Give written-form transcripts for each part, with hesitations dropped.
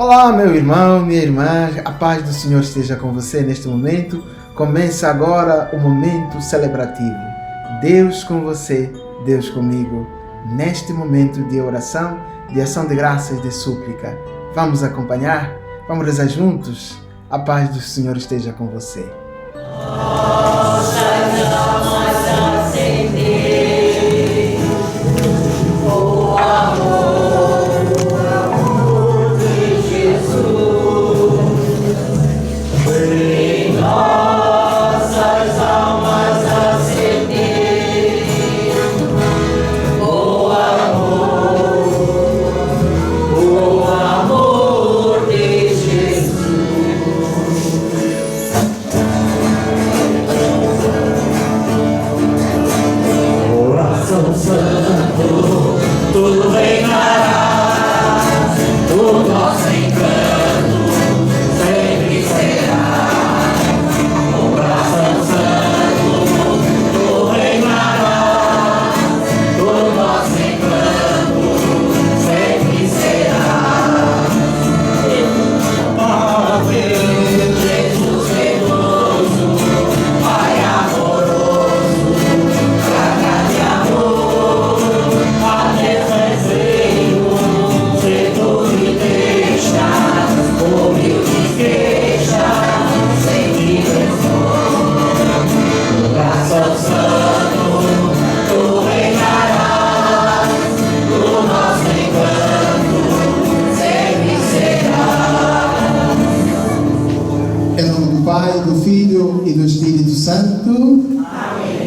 Olá, meu irmão, minha irmã, a paz do Senhor esteja com você neste momento. Começa agora o momento celebrativo. Deus com você, Deus comigo, neste momento de oração, de ação de graças e de súplica. Vamos acompanhar? Vamos rezar juntos? A paz do Senhor esteja com você.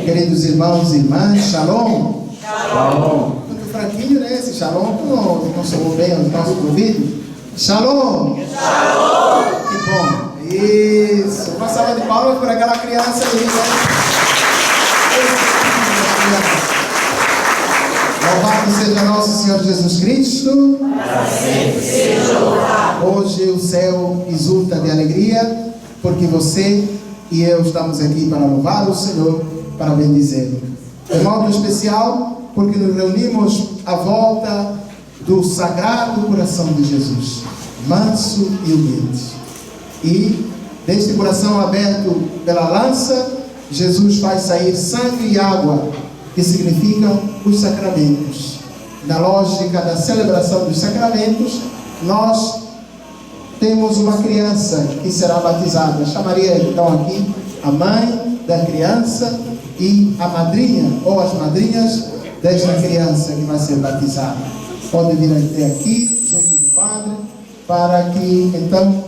Queridos irmãos e irmãs, shalom. Shalom. Muito fraquinho, né? Esse shalom não soou bem ao nosso ouvido. Shalom. Shalom. Que bom. Isso. Uma salva de palmas por aquela criança ali, né? Louvado seja nosso Senhor Jesus Cristo. Para sempre seja louvado. Hoje o céu exulta de alegria, porque você e eu estamos aqui para louvar o Senhor, para bendizê-lo. De modo especial, porque nos reunimos à volta do Sagrado Coração de Jesus, manso e humilde. E deste coração aberto pela lança, Jesus faz sair sangue e água, que significam os sacramentos. Na lógica da celebração dos sacramentos, nós temos uma criança que será batizada. Chamaria então aqui a mãe da criança e a madrinha ou as madrinhas desta criança que vai ser batizada. Pode vir até aqui, junto do padre, para que então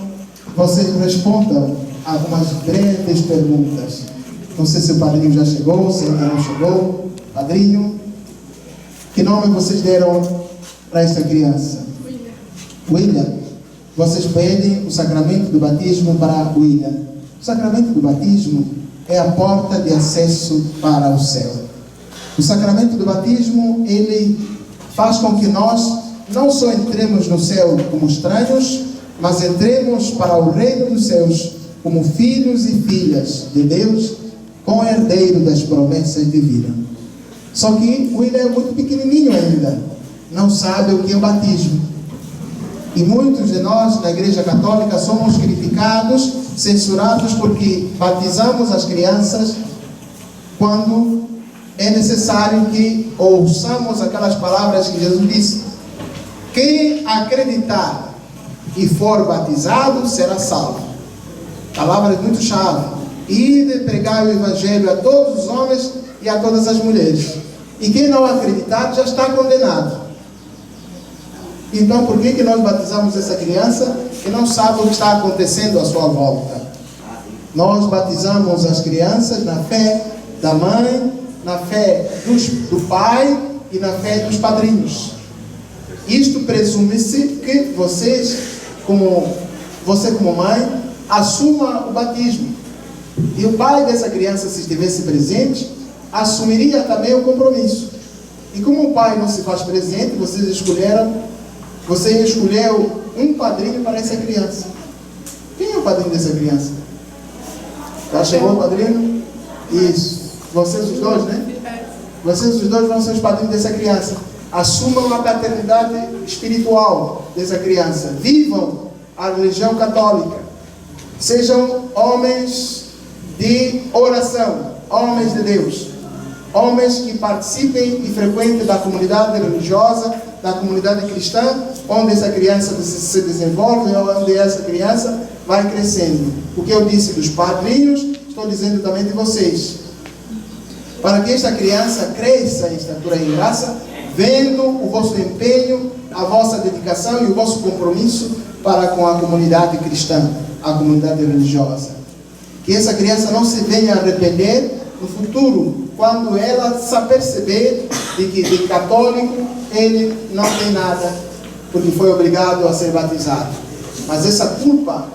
vocês respondam algumas breves perguntas. Não sei se o padrinho já chegou, se ainda não chegou. Padrinho, que nome vocês deram para esta criança? William. Vocês pedem o sacramento do batismo para William. O sacramento do batismo é a porta de acesso para o céu. O sacramento do batismo, ele faz com que nós não só entremos no céu como estranhos, mas entremos para o reino dos céus como filhos e filhas de Deus, com herdeiro das promessas divinas. Só que William é muito pequenininho ainda, não sabe o que é o batismo. E muitos de nós, na Igreja Católica, somos criticados, censurados, porque batizamos as crianças quando é necessário que ouçamos aquelas palavras que Jesus disse: quem acreditar e for batizado será salvo. Palavras muito chave. Ide pregar o Evangelho a todos os homens e a todas as mulheres. E quem não acreditar já está condenado. Então, por que nós batizamos essa criança que não sabe o que está acontecendo à sua volta? Nós batizamos as crianças na fé da mãe, na fé do pai e na fé dos padrinhos. Isto presume-se que você como mãe, assuma o batismo. E o pai dessa criança, se estivesse presente, assumiria também o compromisso. E como o pai não se faz presente, você escolheu um padrinho para essa criança. Quem é o padrinho dessa criança? Já chegou o padrinho? Isso. Vocês os dois, né? Vocês os dois vão ser os padrinhos dessa criança. Assumam a paternidade espiritual dessa criança. Vivam à religião católica. Sejam homens de oração, homens de Deus, homens que participem e frequentem da comunidade religiosa, da comunidade cristã, onde essa criança se desenvolve, onde essa criança vai crescendo. O que eu disse dos padrinhos, estou dizendo também de vocês. Para que esta criança cresça em estatura e graça, vendo o vosso empenho, a vossa dedicação e o vosso compromisso para com a comunidade cristã, a comunidade religiosa. Que essa criança não se venha a arrepender no futuro, quando ela se aperceber de que de católico ele não tem nada, porque foi obrigado a ser batizado. Mas essa culpa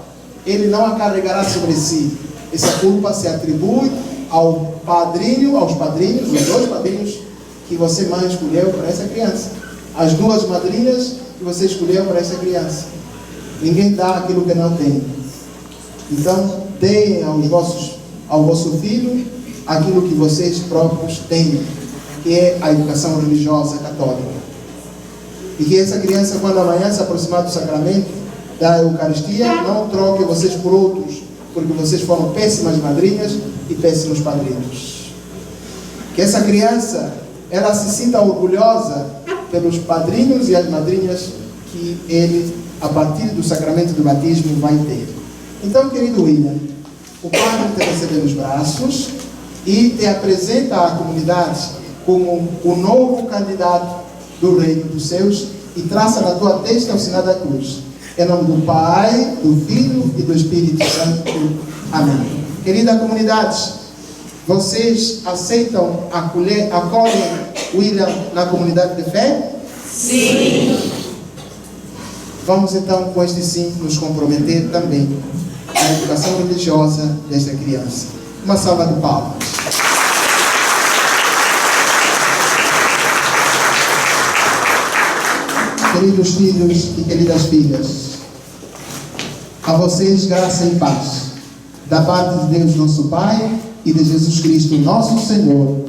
ele não a carregará sobre si. Essa culpa se atribui ao padrinho, aos padrinhos, os 2 padrinhos que você, mãe, escolheu para essa criança, as 2 madrinhas que você escolheu para essa criança. Ninguém dá aquilo que não tem. Então, deem ao vosso filho aquilo que vocês próprios têm, que é a educação religiosa católica. E que essa criança, quando amanhã se aproximar do sacramento da Eucaristia, não troque vocês por outros, porque vocês foram péssimas madrinhas e péssimos padrinhos. Que essa criança, ela se sinta orgulhosa pelos padrinhos e as madrinhas que ele, a partir do sacramento do batismo, vai ter. Então, querido William, o Padre te recebe nos braços e te apresenta à comunidade como o novo candidato do reino dos céus e traça na tua testa o sinal da cruz. Em nome do Pai, do Filho e do Espírito Santo. Amém. Querida comunidade, vocês aceitam acolhem William na comunidade de fé? Sim. Vamos então, com este sim, nos comprometer também à educação religiosa desta criança. Uma salva de palmas. Queridos filhos e queridas filhas, a vocês graça e paz, da parte de Deus nosso Pai e de Jesus Cristo nosso Senhor.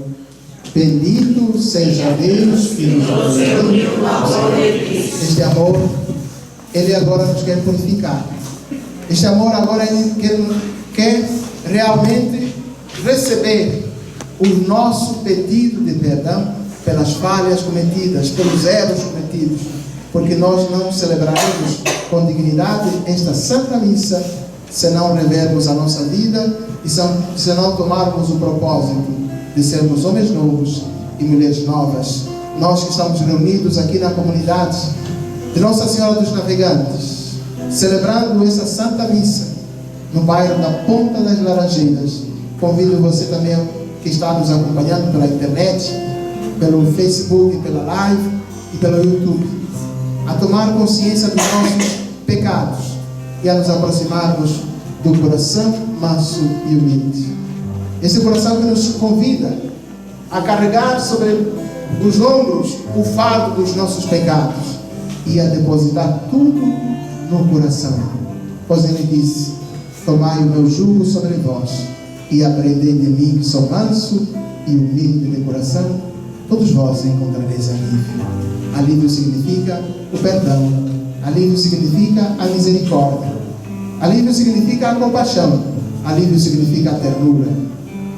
Bendito seja Deus que nos uniu no amor de Cristo. Este amor, Ele agora nos quer purificar. Este amor agora Ele quer realmente receber o nosso pedido de perdão pelas falhas cometidas, pelos erros cometidos, porque nós não celebraremos com dignidade esta Santa Missa se não revermos a nossa vida e se não tomarmos o propósito de sermos homens novos e mulheres novas. Nós que estamos reunidos aqui na comunidade de Nossa Senhora dos Navegantes, celebrando essa Santa Missa no bairro da Ponta das Laranjeiras. Convido você também que está nos acompanhando pela internet, pelo Facebook, pela live e pelo YouTube, a tomar consciência dos nossos pecados e a nos aproximarmos do coração manso e humilde. Esse coração que nos convida a carregar sobre os ombros o fardo dos nossos pecados e a depositar tudo no coração. Pois Ele disse: tomai o meu jugo sobre vós e aprendei de mim, que sou manso e humilde de coração, todos vós encontrareis alívio. Alívio significa o perdão, alívio significa a misericórdia, alívio significa a compaixão, alívio significa a ternura,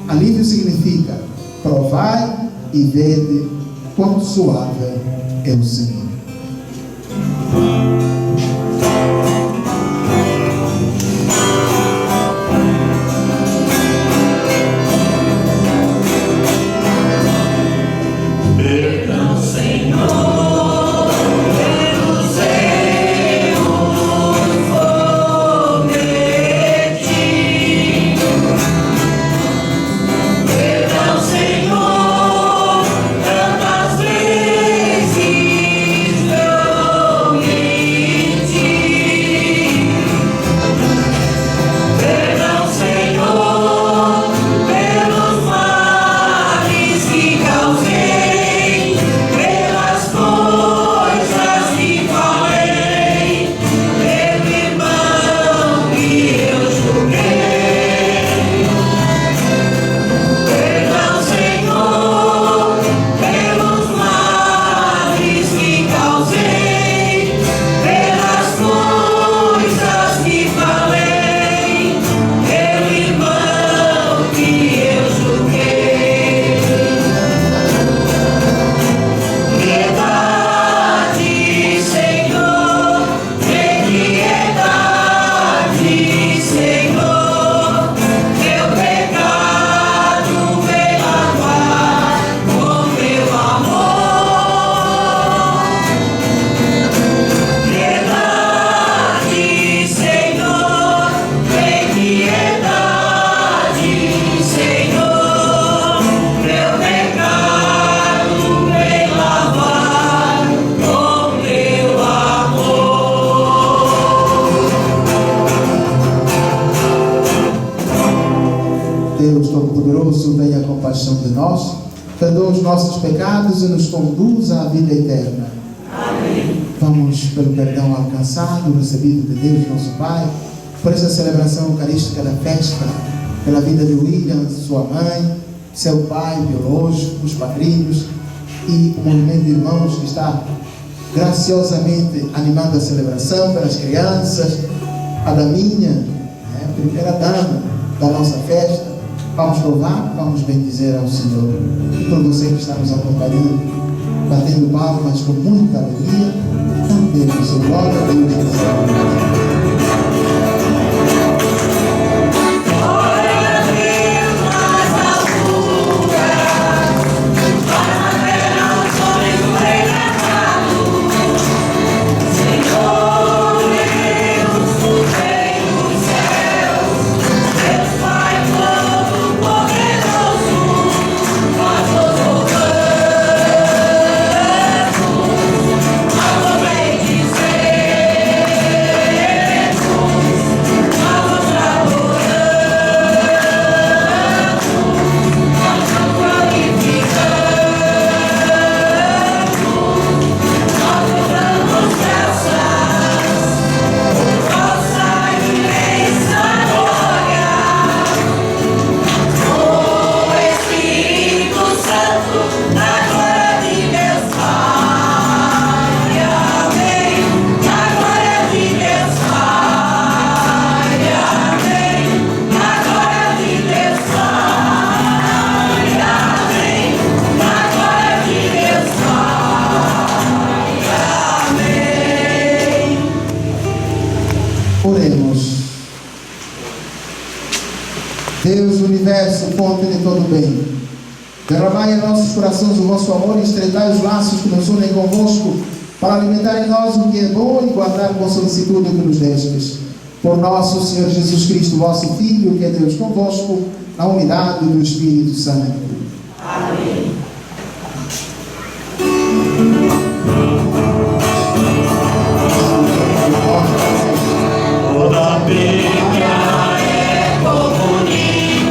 alívio significa provai e vede quão suave é o Senhor. Senhor, tantas vezes Deus Todo-Poderoso, tenha compaixão de nós, perdoa os nossos pecados e nos conduza à vida eterna. Amém. Vamos pelo perdão alcançado, recebido de Deus, nosso Pai, por essa celebração eucarística da festa, pela vida de William, sua mãe, seu pai biológico, os padrinhos e o movimento de irmãos que está graciosamente animando a celebração, pelas crianças, a Daminha, primeira dama da nossa festa. Vamos louvar, vamos bendizer ao Senhor. E por você que está nos acompanhando, batendo palmas com muita alegria, cantemos o glória a Deus nesse momento. Oremos. Deus do universo, fonte de todo bem, derramai em nossos corações o vosso amor e estreitai os laços que nos unem convosco, para alimentar em nós o que é bom e guardar com solicitude o que nos destes. Por nosso Senhor Jesus Cristo, vosso Filho, que é Deus convosco, na unidade do Espírito Santo. Amém. Toda a Bíblia é comunicação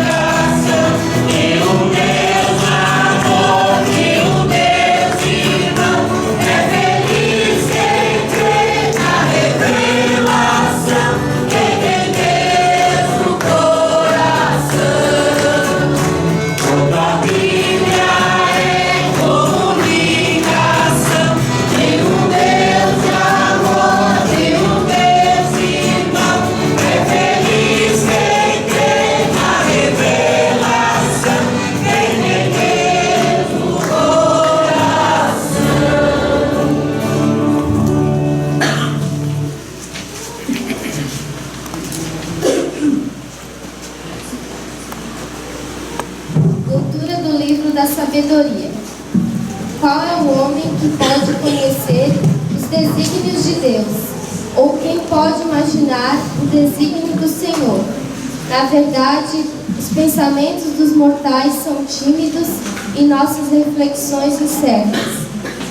de um Deus amor, de um Deus irmão. É feliz quem crê na revelação, quem tem Deus no coração. Toda a Bíblia é comunicação de um Deus amor, de um Deus irmão. É feliz quem crê na revelação, quem tem Deus no coração. Leitura do livro da sabedoria. Qual é o homem que pode conhecer os desígnios de Deus? Ou quem pode imaginar o desígnio do Senhor? Na verdade, os pensamentos dos mortais são tímidos e nossas reflexões incertas,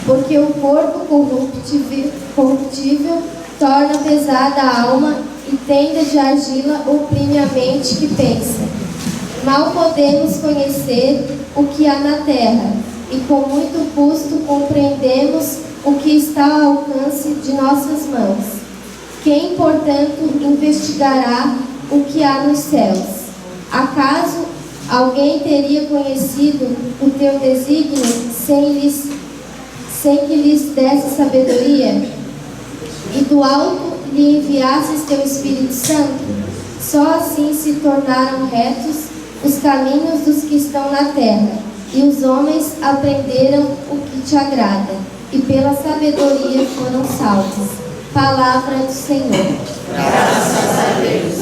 porque o corpo corruptível torna pesada a alma e tenda de argila oprime a mente que pensa. Mal podemos conhecer o que há na terra, e com muito custo compreendemos o que está ao alcance de nossas mãos. Quem, portanto, investigará o que há nos céus? Acaso alguém teria conhecido o teu desígnio sem que lhes desse sabedoria? E do alto lhe enviasses teu Espírito Santo? Só assim se tornaram retos os caminhos dos que estão na terra, e os homens aprenderam o que te agrada, e pela sabedoria foram salvos. Palavra do Senhor. Graças a Deus.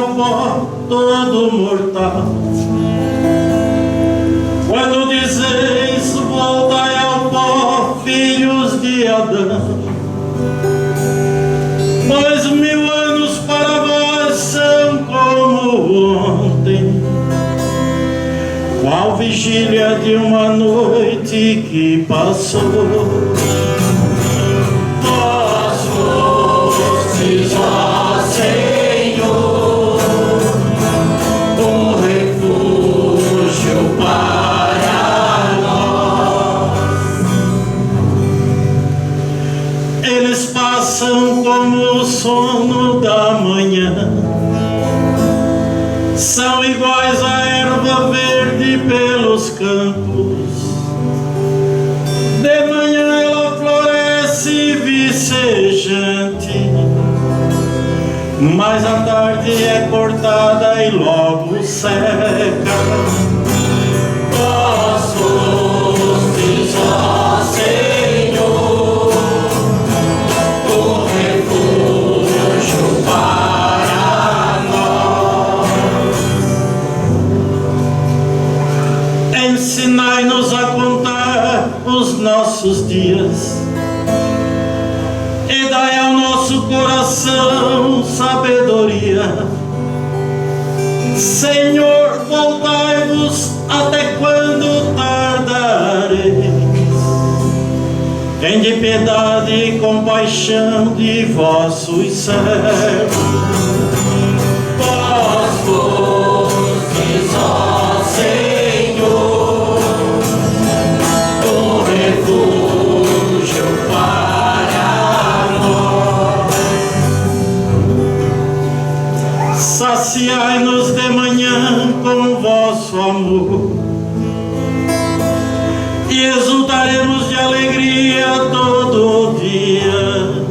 ao pó todo mortal. Quando dizeis voltai ao pó, filhos de Adão, pois 1000 anos para vós são como ontem, qual vigília de uma noite que passou. Vós fostes, ó Senhor, um refúgio para nós. Eles passam como o sono da manhã, são iguais à erva verde pelos campos. De manhã ela floresce vicejante, mas à tarde é cortada e logo seca. Vós fostes, ó Senhor, o refúgio para nós. Ensinai-nos a contar os nossos dias e dai ao nosso coração sabedoria. Senhor, voltai-vos, até quando tardareis? Tende piedade e compaixão de vossos servos. Vós fostes, ó Senhor, um refúgio para nós. Saciai-nos de manhã com vosso amor e exultaremos de alegria todo dia.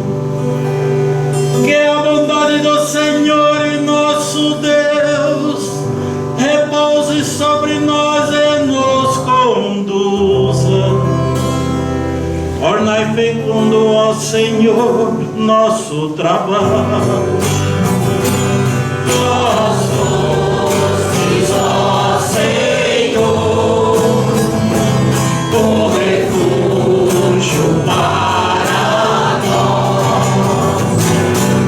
Que a bondade do Senhor e nosso Deus repouse sobre nós e nos conduza. Tornai fecundo, ó Senhor, nosso trabalho. Vós fostes, ó Senhor, um refúgio para nós.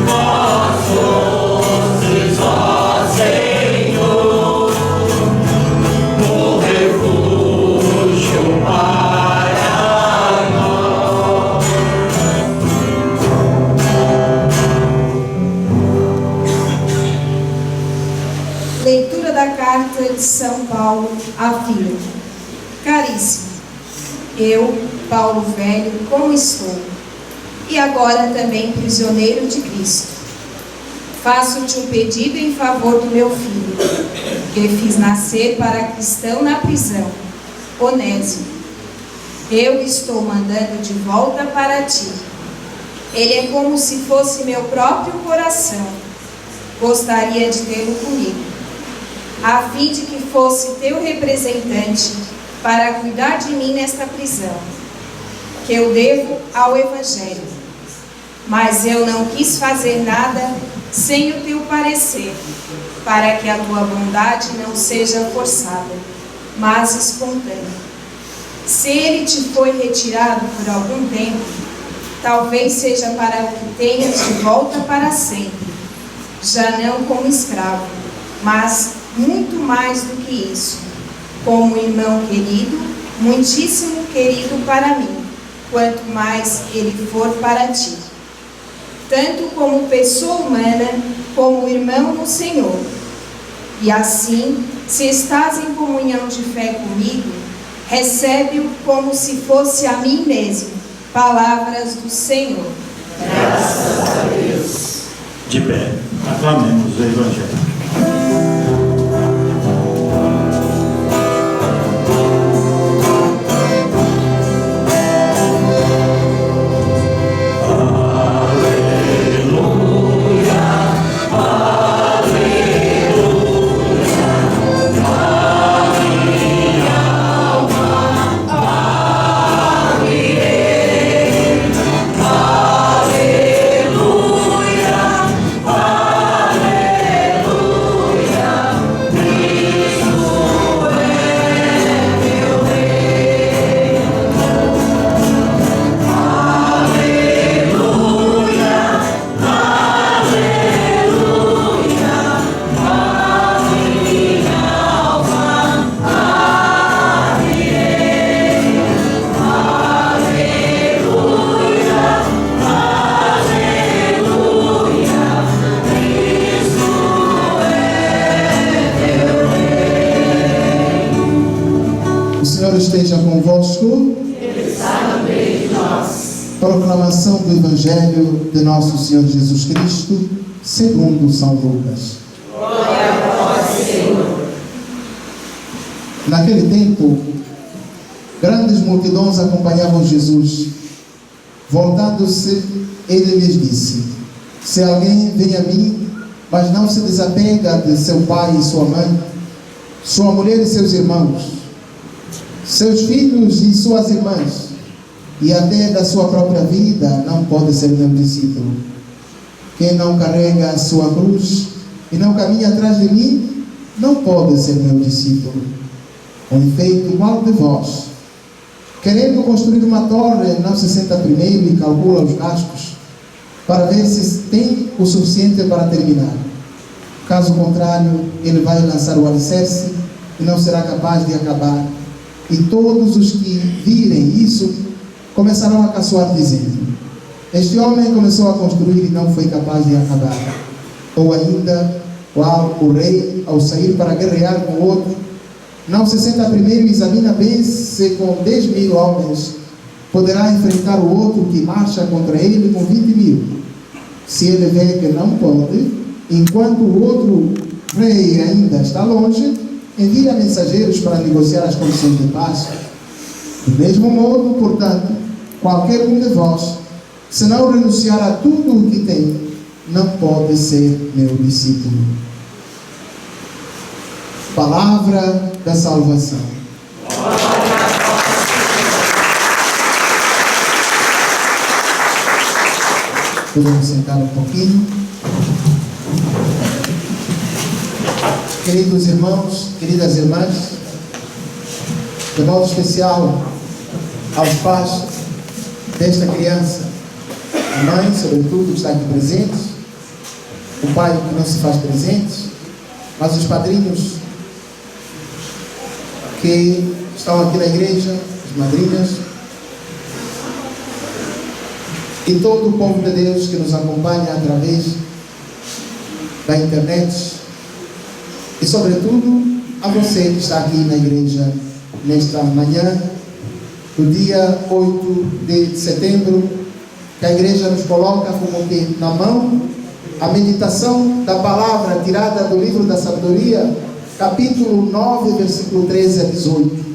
Vós fostes, ó Senhor, um refúgio para nós. Leitura da carta de São Paulo a Filipe. Caríssimo, eu, Paulo Velho, como estou, e agora também prisioneiro de Cristo, faço-te um pedido em favor do meu filho, que fiz nascer para cristão na prisão, Onésimo. Eu estou mandando de volta para ti. Ele é como se fosse meu próprio coração. Gostaria de tê-lo comigo, a fim de que fosse teu representante para cuidar de mim nesta prisão, que eu devo ao Evangelho. Mas eu não quis fazer nada sem o teu parecer, para que a tua bondade não seja forçada, mas espontânea. Se ele te foi retirado por algum tempo, talvez seja para que tenhas de volta para sempre, já não como escravo, mas muito mais do que isso, como irmão querido, muitíssimo querido para mim, quanto mais ele for para ti. Tanto como pessoa humana, como irmão no Senhor. E assim, se estás em comunhão de fé comigo, recebe-o como se fosse a mim mesmo. Palavras do Senhor. Graças a Deus. De pé, aclamemos o Evangelho. Aleluia, aleluia. Senhor esteja convosco. Ele está no meio de nós. Proclamação do Evangelho de nosso Senhor Jesus Cristo, segundo São Lucas. Glória a vós, Senhor. Naquele tempo, grandes multidões acompanhavam Jesus. Voltando-se, ele lhes disse: se alguém vem a mim, mas não se desapega de seu pai e sua mãe, sua mulher e seus irmãos, seus filhos e suas irmãs, e até da sua própria vida, não pode ser meu discípulo. Quem não carrega a sua cruz e não caminha atrás de mim, não pode ser meu discípulo. Com efeito, qual de vós, querendo construir uma torre, não se senta primeiro e calcula os gastos, para ver se tem o suficiente para terminar? Caso contrário, ele vai lançar o alicerce e não será capaz de acabar. E todos os que virem isso começarão a caçoar, dizendo: este homem começou a construir e não foi capaz de acabar. Ou ainda, qual o rei, ao sair para guerrear com o outro, não se senta primeiro e examina bem se com 10.000 homens poderá enfrentar o outro que marcha contra ele com 20.000. Se ele vê que não pode, enquanto o outro rei ainda está longe, envia mensageiros para negociar as condições de paz. Do mesmo modo, portanto, qualquer um de vós, se não renunciar a tudo o que tem, não pode ser meu discípulo. Palavra da salvação. Podemos sentar um pouquinho. Queridos irmãos, queridas irmãs, de modo especial aos pais desta criança, a mãe, sobretudo, que está aqui presente, o pai que não se faz presente, mas os padrinhos que estão aqui na igreja, as madrinhas, e todo o povo de Deus que nos acompanha através da internet, e sobretudo a você que está aqui na igreja nesta manhã, do dia 8 de setembro, que a igreja nos coloca como que na mão a meditação da palavra tirada do livro da sabedoria, capítulo 9, versículo 13 a 18.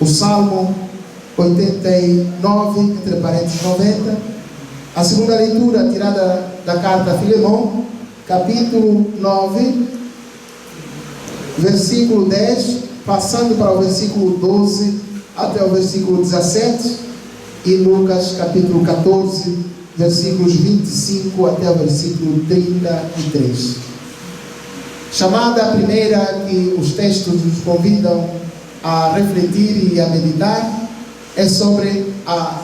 O Salmo 89, entre parênteses 90. A segunda leitura tirada da carta a Filemão, capítulo 9, versículo 10, passando para o versículo 12 até o versículo 17. E Lucas, capítulo 14, versículos 25 até o versículo 33. Chamada a primeira que os textos nos convidam a refletir e a meditar é sobre a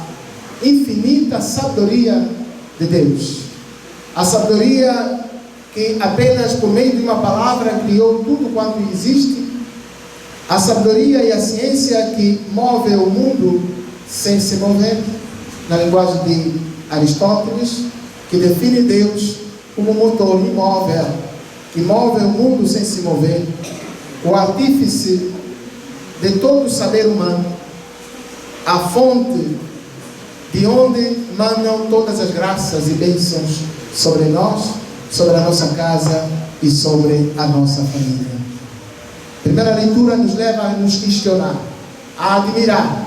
infinita sabedoria de Deus. A sabedoria que apenas por meio de uma palavra criou tudo quanto existe. A sabedoria e a ciência que move o mundo sem se mover, na linguagem de Aristóteles, que define Deus como motor imóvel, que move o mundo sem se mover, o artífice de todo o saber humano, a fonte de onde mandam todas as graças e bênçãos sobre nós, sobre a nossa casa e sobre a nossa família. A primeira leitura nos leva a nos questionar, a admirar.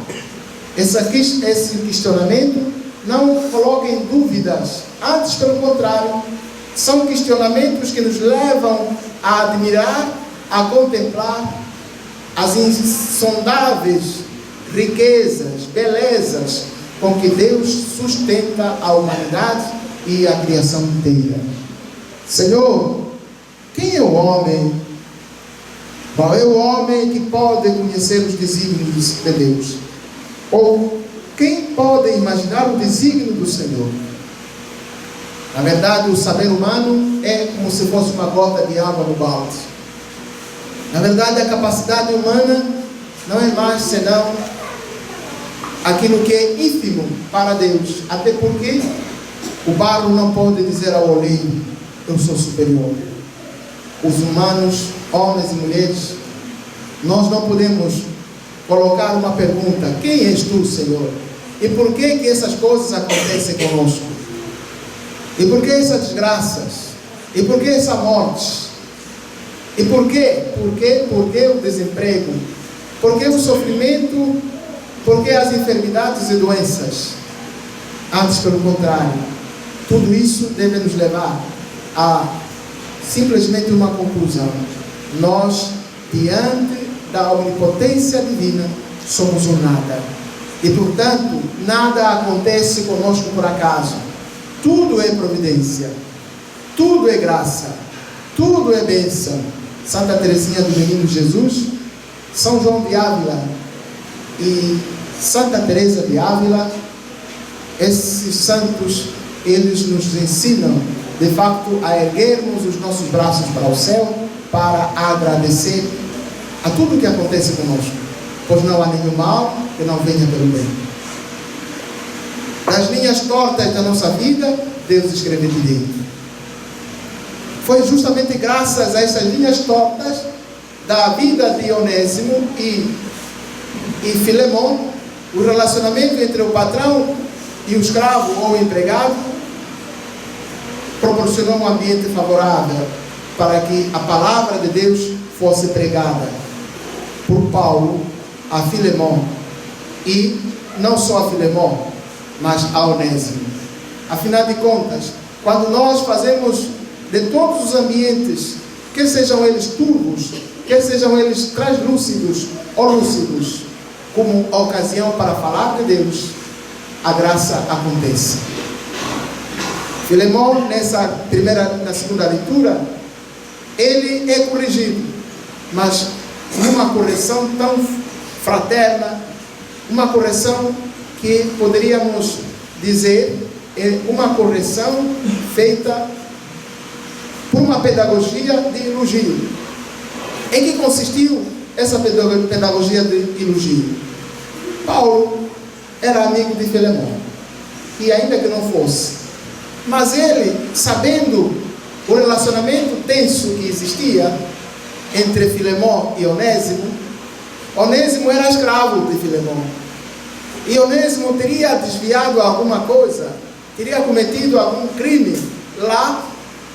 Esse questionamento não coloca em dúvidas, antes pelo contrário, são questionamentos que nos levam a admirar, a contemplar as insondáveis riquezas, belezas com que Deus sustenta a humanidade e a criação inteira. Senhor, quem é o homem? Qual é o homem que pode conhecer os desígnios de Deus? Ou quem pode imaginar o desígnio do Senhor? Na verdade, o saber humano é como se fosse uma gota de água no balde. Na verdade, a capacidade humana não é mais senão aquilo que é ínfimo para Deus. Até porque o barro não pode dizer ao oleiro: eu sou superior. Os humanos, homens e mulheres, nós não podemos colocar uma pergunta: quem és tu, Senhor? E por que essas coisas acontecem conosco? E por que essas desgraças? E por que essa morte? E por quê? Por que o desemprego? Por que o sofrimento? Por que as enfermidades e doenças? Antes, pelo contrário, tudo isso deve nos levar a simplesmente uma conclusão: nós, diante da onipotência divina, somos um nada. E, portanto, nada acontece conosco por acaso. Tudo é providência, tudo é graça, tudo é bênção. Santa Teresinha do Menino Jesus, São João de Ávila e Santa Teresa de Ávila, esses santos, eles nos ensinam, de facto, a erguermos os nossos braços para o céu, para agradecer a tudo que acontece conosco, pois não há nenhum mal que não venha pelo bem. Nas linhas tortas da nossa vida, Deus escreve direito. Foi justamente graças a essas linhas tortas da vida de Onésimo e Filemon, o relacionamento entre o patrão e o escravo ou o empregado proporcionou um ambiente favorável para que a palavra de Deus fosse pregada por Paulo a Filemon, e não só a Filemon, mas a Onésimo. Afinal de contas, quando nós fazemos de todos os ambientes, quer sejam eles turvos, quer sejam eles translúcidos ou lúcidos, como ocasião para falar de Deus, a graça acontece. Filemon, na segunda leitura, ele é corrigido, mas numa correção tão fraterna, uma correção que poderíamos dizer é uma correção feita por uma pedagogia de elogio. Em que consistiu essa pedagogia de elogio? Paulo era amigo de Filemon, e ainda que não fosse, mas ele, sabendo o relacionamento tenso que existia entre Filemon e Onésimo, Onésimo era escravo de Filemon, e Onésimo teria desviado alguma coisa, teria cometido algum crime lá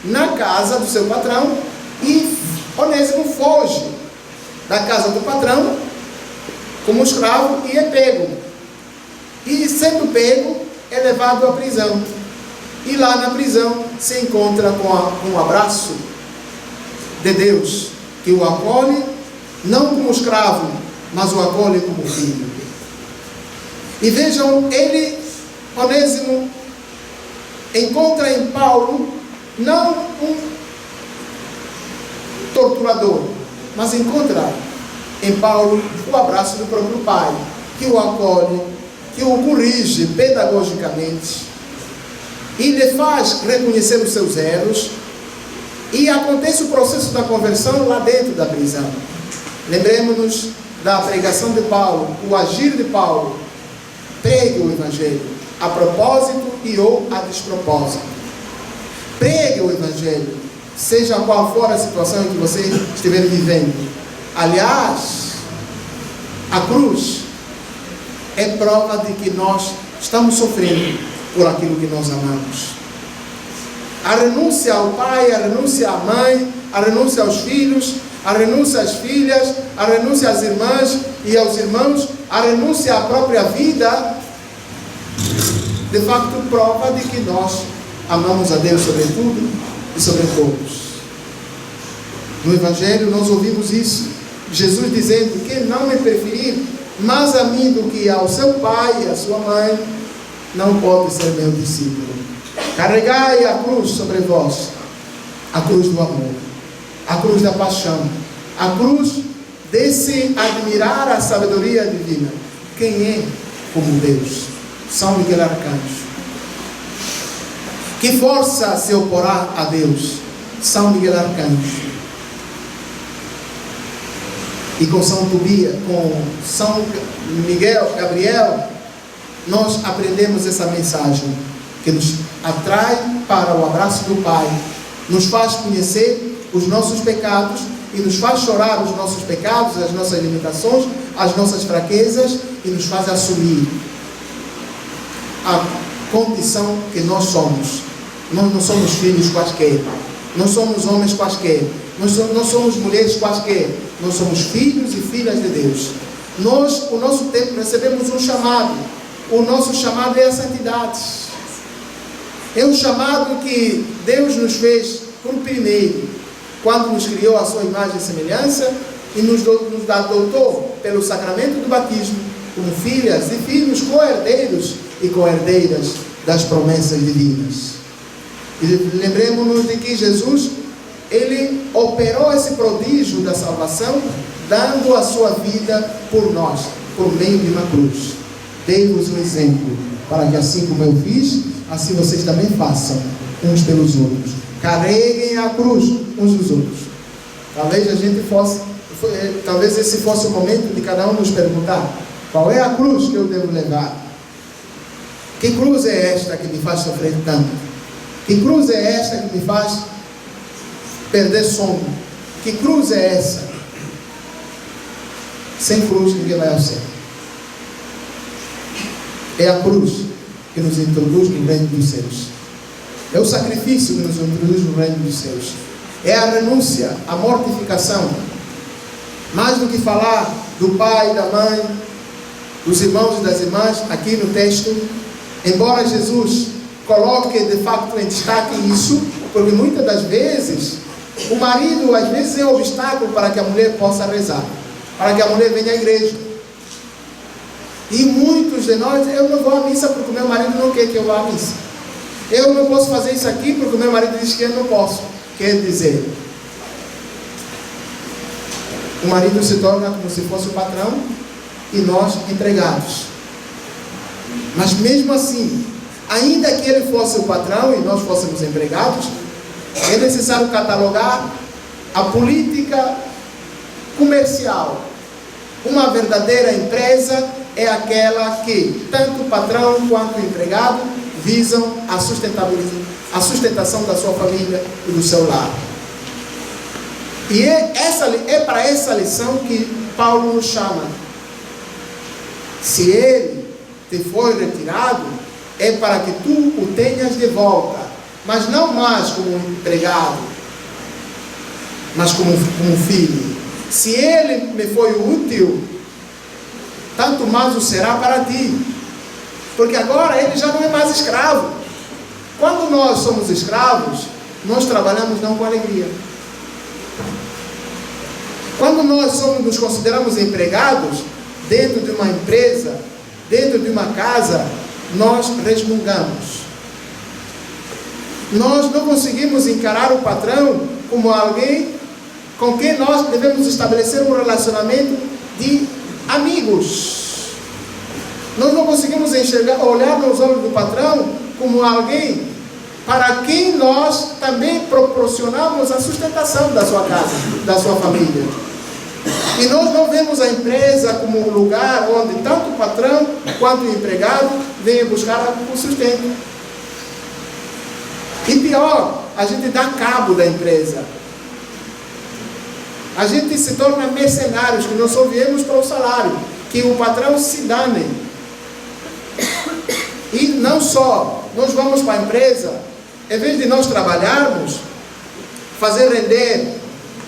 na casa do seu patrão, e Onésimo foge da casa do patrão como escravo e é pego, e sendo pego é levado à prisão, e lá na prisão se encontra com um abraço de Deus, que o acolhe não como escravo, mas o acolhe como filho. E vejam, Onésimo, encontra em Paulo não um torturador, mas encontra em Paulo o abraço do próprio pai, que o acolhe, que o corrige pedagogicamente e lhe faz reconhecer os seus erros, e acontece o processo da conversão lá dentro da prisão. Lembremos-nos da pregação de Paulo, o agir de Paulo: pregue o Evangelho a propósito e ou a despropósito. Pregue o Evangelho, seja qual for a situação em que você estiver vivendo. Aliás, a cruz é prova de que nós estamos sofrendo por aquilo que nós amamos. A renúncia ao pai, a renúncia à mãe, a renúncia aos filhos, a renúncia às filhas, a renúncia às irmãs e aos irmãos, a renúncia à própria vida, de facto prova de que nós amamos a Deus sobre tudo e sobre todos. No Evangelho nós ouvimos isso, Jesus dizendo: quem não me preferir mais a mim do que ao seu pai e à sua mãe, não pode ser meu discípulo. Carregai a cruz sobre vós, a cruz do amor, a cruz da paixão, a cruz desse admirar a sabedoria divina. Quem é como Deus? São Miguel Arcanjo. Que força se oporá a Deus? São Miguel Arcanjo. E com São Tobias, com São Miguel Gabriel, nós aprendemos essa mensagem que nos atrai para o abraço do Pai, nos faz conhecer os nossos pecados e nos faz chorar os nossos pecados, as nossas limitações, as nossas fraquezas, e nos faz assumir a condição que nós somos. Nós não somos filhos quaisquer, não somos homens quaisquer, não somos mulheres quaisquer, nós somos filhos e filhas de Deus. Nós, o nosso tempo, recebemos um chamado. O nosso chamado é a santidade. É um chamado que Deus nos fez por primeiro, quando nos criou a sua imagem e semelhança, e nos adotou pelo sacramento do batismo, como filhas e filhos, co-herdeiros e co-herdeiras das promessas divinas. E lembremos-nos de que Jesus, ele operou esse prodígio da salvação, dando a sua vida por nós, por meio de uma cruz. Dei-vos um exemplo, para que assim como eu fiz, assim vocês também façam uns pelos outros. Carreguem a cruz uns dos outros. Talvez esse fosse o momento de cada um nos perguntar: qual é a cruz que eu devo levar? Que cruz é esta que me faz sofrer tanto? Que cruz é esta que me faz perder sono? Que cruz é essa? Sem cruz ninguém vai ao céu. É a cruz que nos introduz no reino dos céus. É o sacrifício que nos introduz no reino dos céus. É a renúncia, a mortificação. Mais do que falar do pai, da mãe, dos irmãos e das irmãs, aqui no texto, embora Jesus coloque de facto em destaque isso, porque muitas das vezes o marido às vezes é um obstáculo para que a mulher possa rezar, para que a mulher venha à igreja. E muitos de nós: eu não vou à missa porque o meu marido não quer que eu vá à missa. Eu não posso fazer isso aqui porque o meu marido diz que eu não posso. Quer dizer, o marido se torna como se fosse o patrão e nós empregados. Mas mesmo assim, ainda que ele fosse o patrão e nós fôssemos empregados, é necessário catalogar a política comercial. Uma verdadeira empresa é aquela que tanto o patrão quanto o empregado visam a sustentação da sua família e do seu lar. E é para essa lição que Paulo nos chama. Se ele te foi retirado, é para que tu o tenhas de volta, mas não mais como um empregado, mas como filho. Se ele me foi útil, tanto mais o será para ti, porque agora ele já não é mais escravo. Quando nós somos escravos, nós trabalhamos não com alegria. Quando nós nos consideramos empregados dentro de uma empresa, dentro de uma casa, nós resmungamos. Nós não conseguimos encarar o patrão como alguém com quem nós devemos estabelecer um relacionamento de amigos. Nós não conseguimos olhar nos olhos do patrão como alguém para quem nós também proporcionamos a sustentação da sua casa, da sua família. E nós não vemos a empresa como um lugar onde tanto o patrão quanto o empregado vêm buscar o sustento. E pior, a gente dá cabo da empresa. A gente se torna mercenários, que nós só viemos para o salário, que o patrão se dane. E não só, nós vamos para a empresa, em vez de nós trabalharmos, fazer render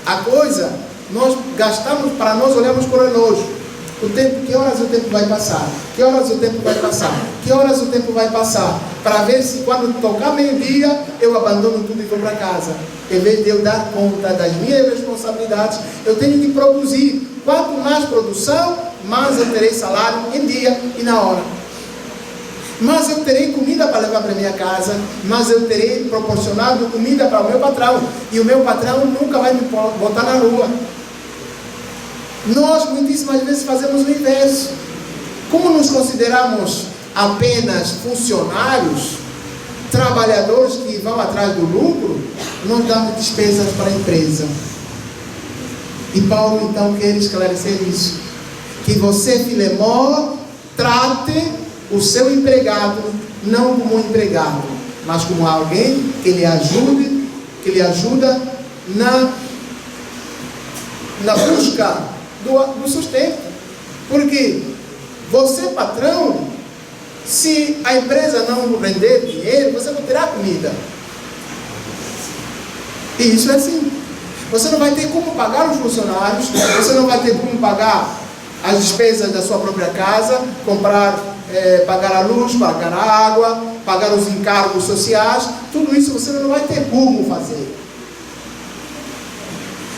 a coisa, nós gastamos, para nós olharmos por relógio. O tempo, que horas o tempo vai passar? Que horas o tempo vai passar? Que horas o tempo vai passar? Para ver se quando tocar meio-dia, eu abandono tudo e vou para casa. Em vez de eu dar conta das minhas responsabilidades, eu tenho que produzir. Quanto mais produção, mais eu terei salário em dia e na hora. Mas eu terei comida para levar para minha casa, mas eu terei proporcionado comida para o meu patrão. E o meu patrão nunca vai me botar na rua. Nós muitíssimas vezes fazemos o inverso. Como nos consideramos apenas funcionários, trabalhadores que vão atrás do lucro, nós damos despesas para a empresa. E Paulo então quer esclarecer isso. Que você, Filemão, trate o seu empregado não como um empregado, mas como alguém que lhe ajuda na busca do sustento. Porque você, patrão, se a empresa não render dinheiro, você não terá comida. E isso é assim. Você não vai ter como pagar os funcionários, você não vai ter como pagar as despesas da sua própria casa, pagar a luz, pagar a água, pagar os encargos sociais. Tudo isso você não vai ter como fazer.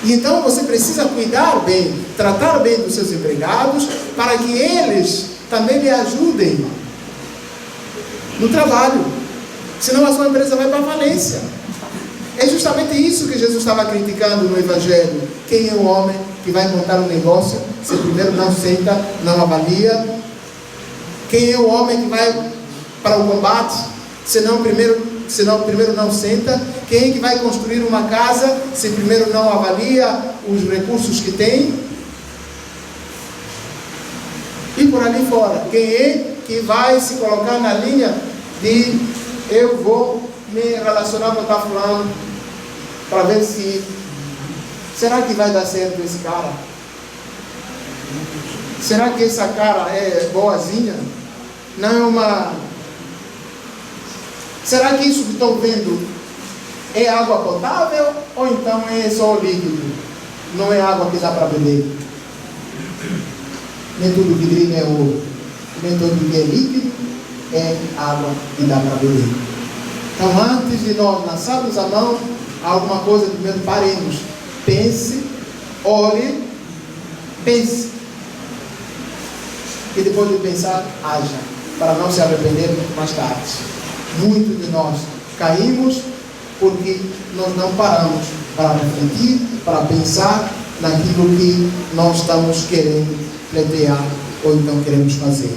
E então você precisa cuidar bem, tratar bem dos seus empregados, para que eles também lhe ajudem no trabalho. Senão a sua empresa vai para a falência. É justamente isso que Jesus estava criticando no Evangelho. Quem é o homem que vai montar um negócio se primeiro não senta, não avalia? Quem é o homem que vai para o combate se primeiro não senta? Quem é que vai construir uma casa se primeiro não avalia os recursos que tem? E por ali fora, quem é que vai se colocar na linha de eu vou me relacionar com o fulano para ver se será que vai dar certo esse cara? Será que essa cara é boazinha? Não é uma... Será que isso que estou vendo é água potável ou então é só líquido? Não é água que dá para beber. Nem tudo que brilha é ouro. Nem tudo que é líquido é água que dá para beber. Então, antes de nós lançarmos a mão a alguma coisa, primeiro paremos, pense, olhe, pense. E depois de pensar, haja, para não se arrepender mais tarde. Muitos de nós caímos porque nós não paramos para refletir, para pensar naquilo que nós estamos querendo pleitear ou então queremos fazer.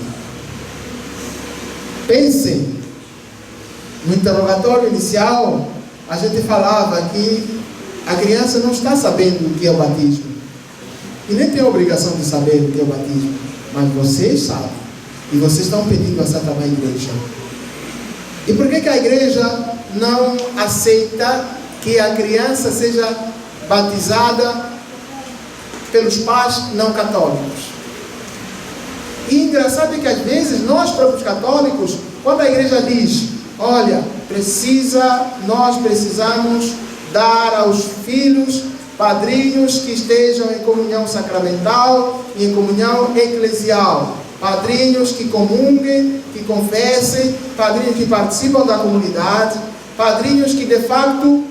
Pensem. No interrogatório inicial, a gente falava que a criança não está sabendo o que é o batismo. E nem tem a obrigação de saber o que é o batismo. Mas vocês sabem. E vocês estão pedindo essa também à igreja. E por que a igreja não aceita que a criança seja batizada pelos pais não católicos? E engraçado é que às vezes nós próprios católicos, quando a igreja diz, olha, nós precisamos dar aos filhos padrinhos que estejam em comunhão sacramental e em comunhão eclesial. Padrinhos que comunguem, que confessem, padrinhos que participam da comunidade, padrinhos que de fato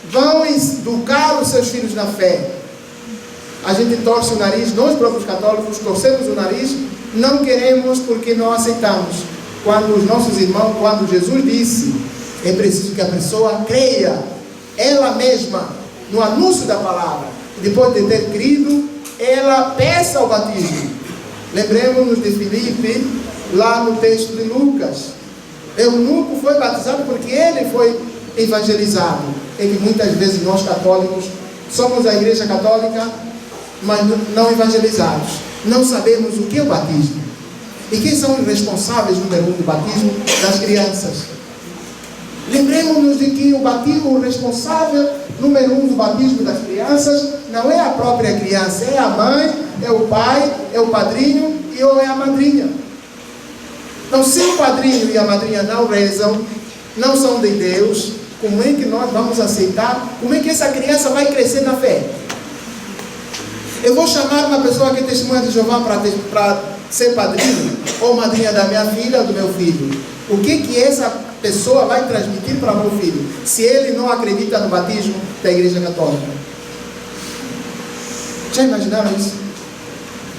vão educar os seus filhos na fé. A gente torce o nariz, nós próprios católicos torcemos o nariz, não queremos porque não aceitamos. Quando os nossos irmãos, quando Jesus disse, é preciso que a pessoa creia, ela mesma, no anúncio da palavra, depois de ter crido, ela peça o batismo. Lembremos-nos de Filipe, lá no texto de Lucas. Eunuco foi batizado porque ele foi evangelizado. É que muitas vezes nós católicos somos a igreja católica, mas não evangelizados. Não sabemos o que é o batismo. E quem são os responsáveis, número 1, do batismo das crianças? Lembremos-nos de que o responsável, número 1 do batismo das crianças, não é a própria criança, é a mãe, é o pai, é o padrinho ou é a madrinha. Então, se o padrinho e a madrinha não rezam, não são de Deus, como é que nós vamos aceitar? Como é que essa criança vai crescer na fé? Eu vou chamar uma pessoa que é testemunha de Jeová para ser padrinho ou madrinha da minha filha ou do meu filho. O que essa pessoa vai transmitir para meu filho, se ele não acredita no batismo da Igreja Católica? Já imaginaram isso?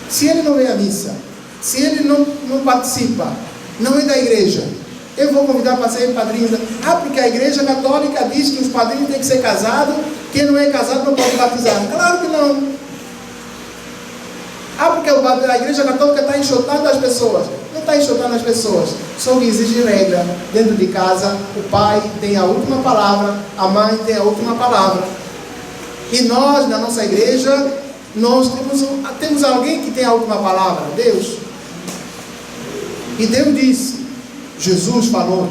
Se ele não vem à missa, se ele não participa, não é da igreja, eu vou convidar para ser padrinho porque a Igreja Católica diz que os padrinhos têm que ser casados, quem não é casado não pode batizar. Claro que não. Porque a Igreja Católica está enxotando as pessoas. Não está enxotando as pessoas, só que exige regra. Dentro de casa, o pai tem a última palavra, a mãe tem a última palavra. E nós, na nossa igreja, nós temos alguém que tem a última palavra, Deus. E Deus disse, Jesus falou,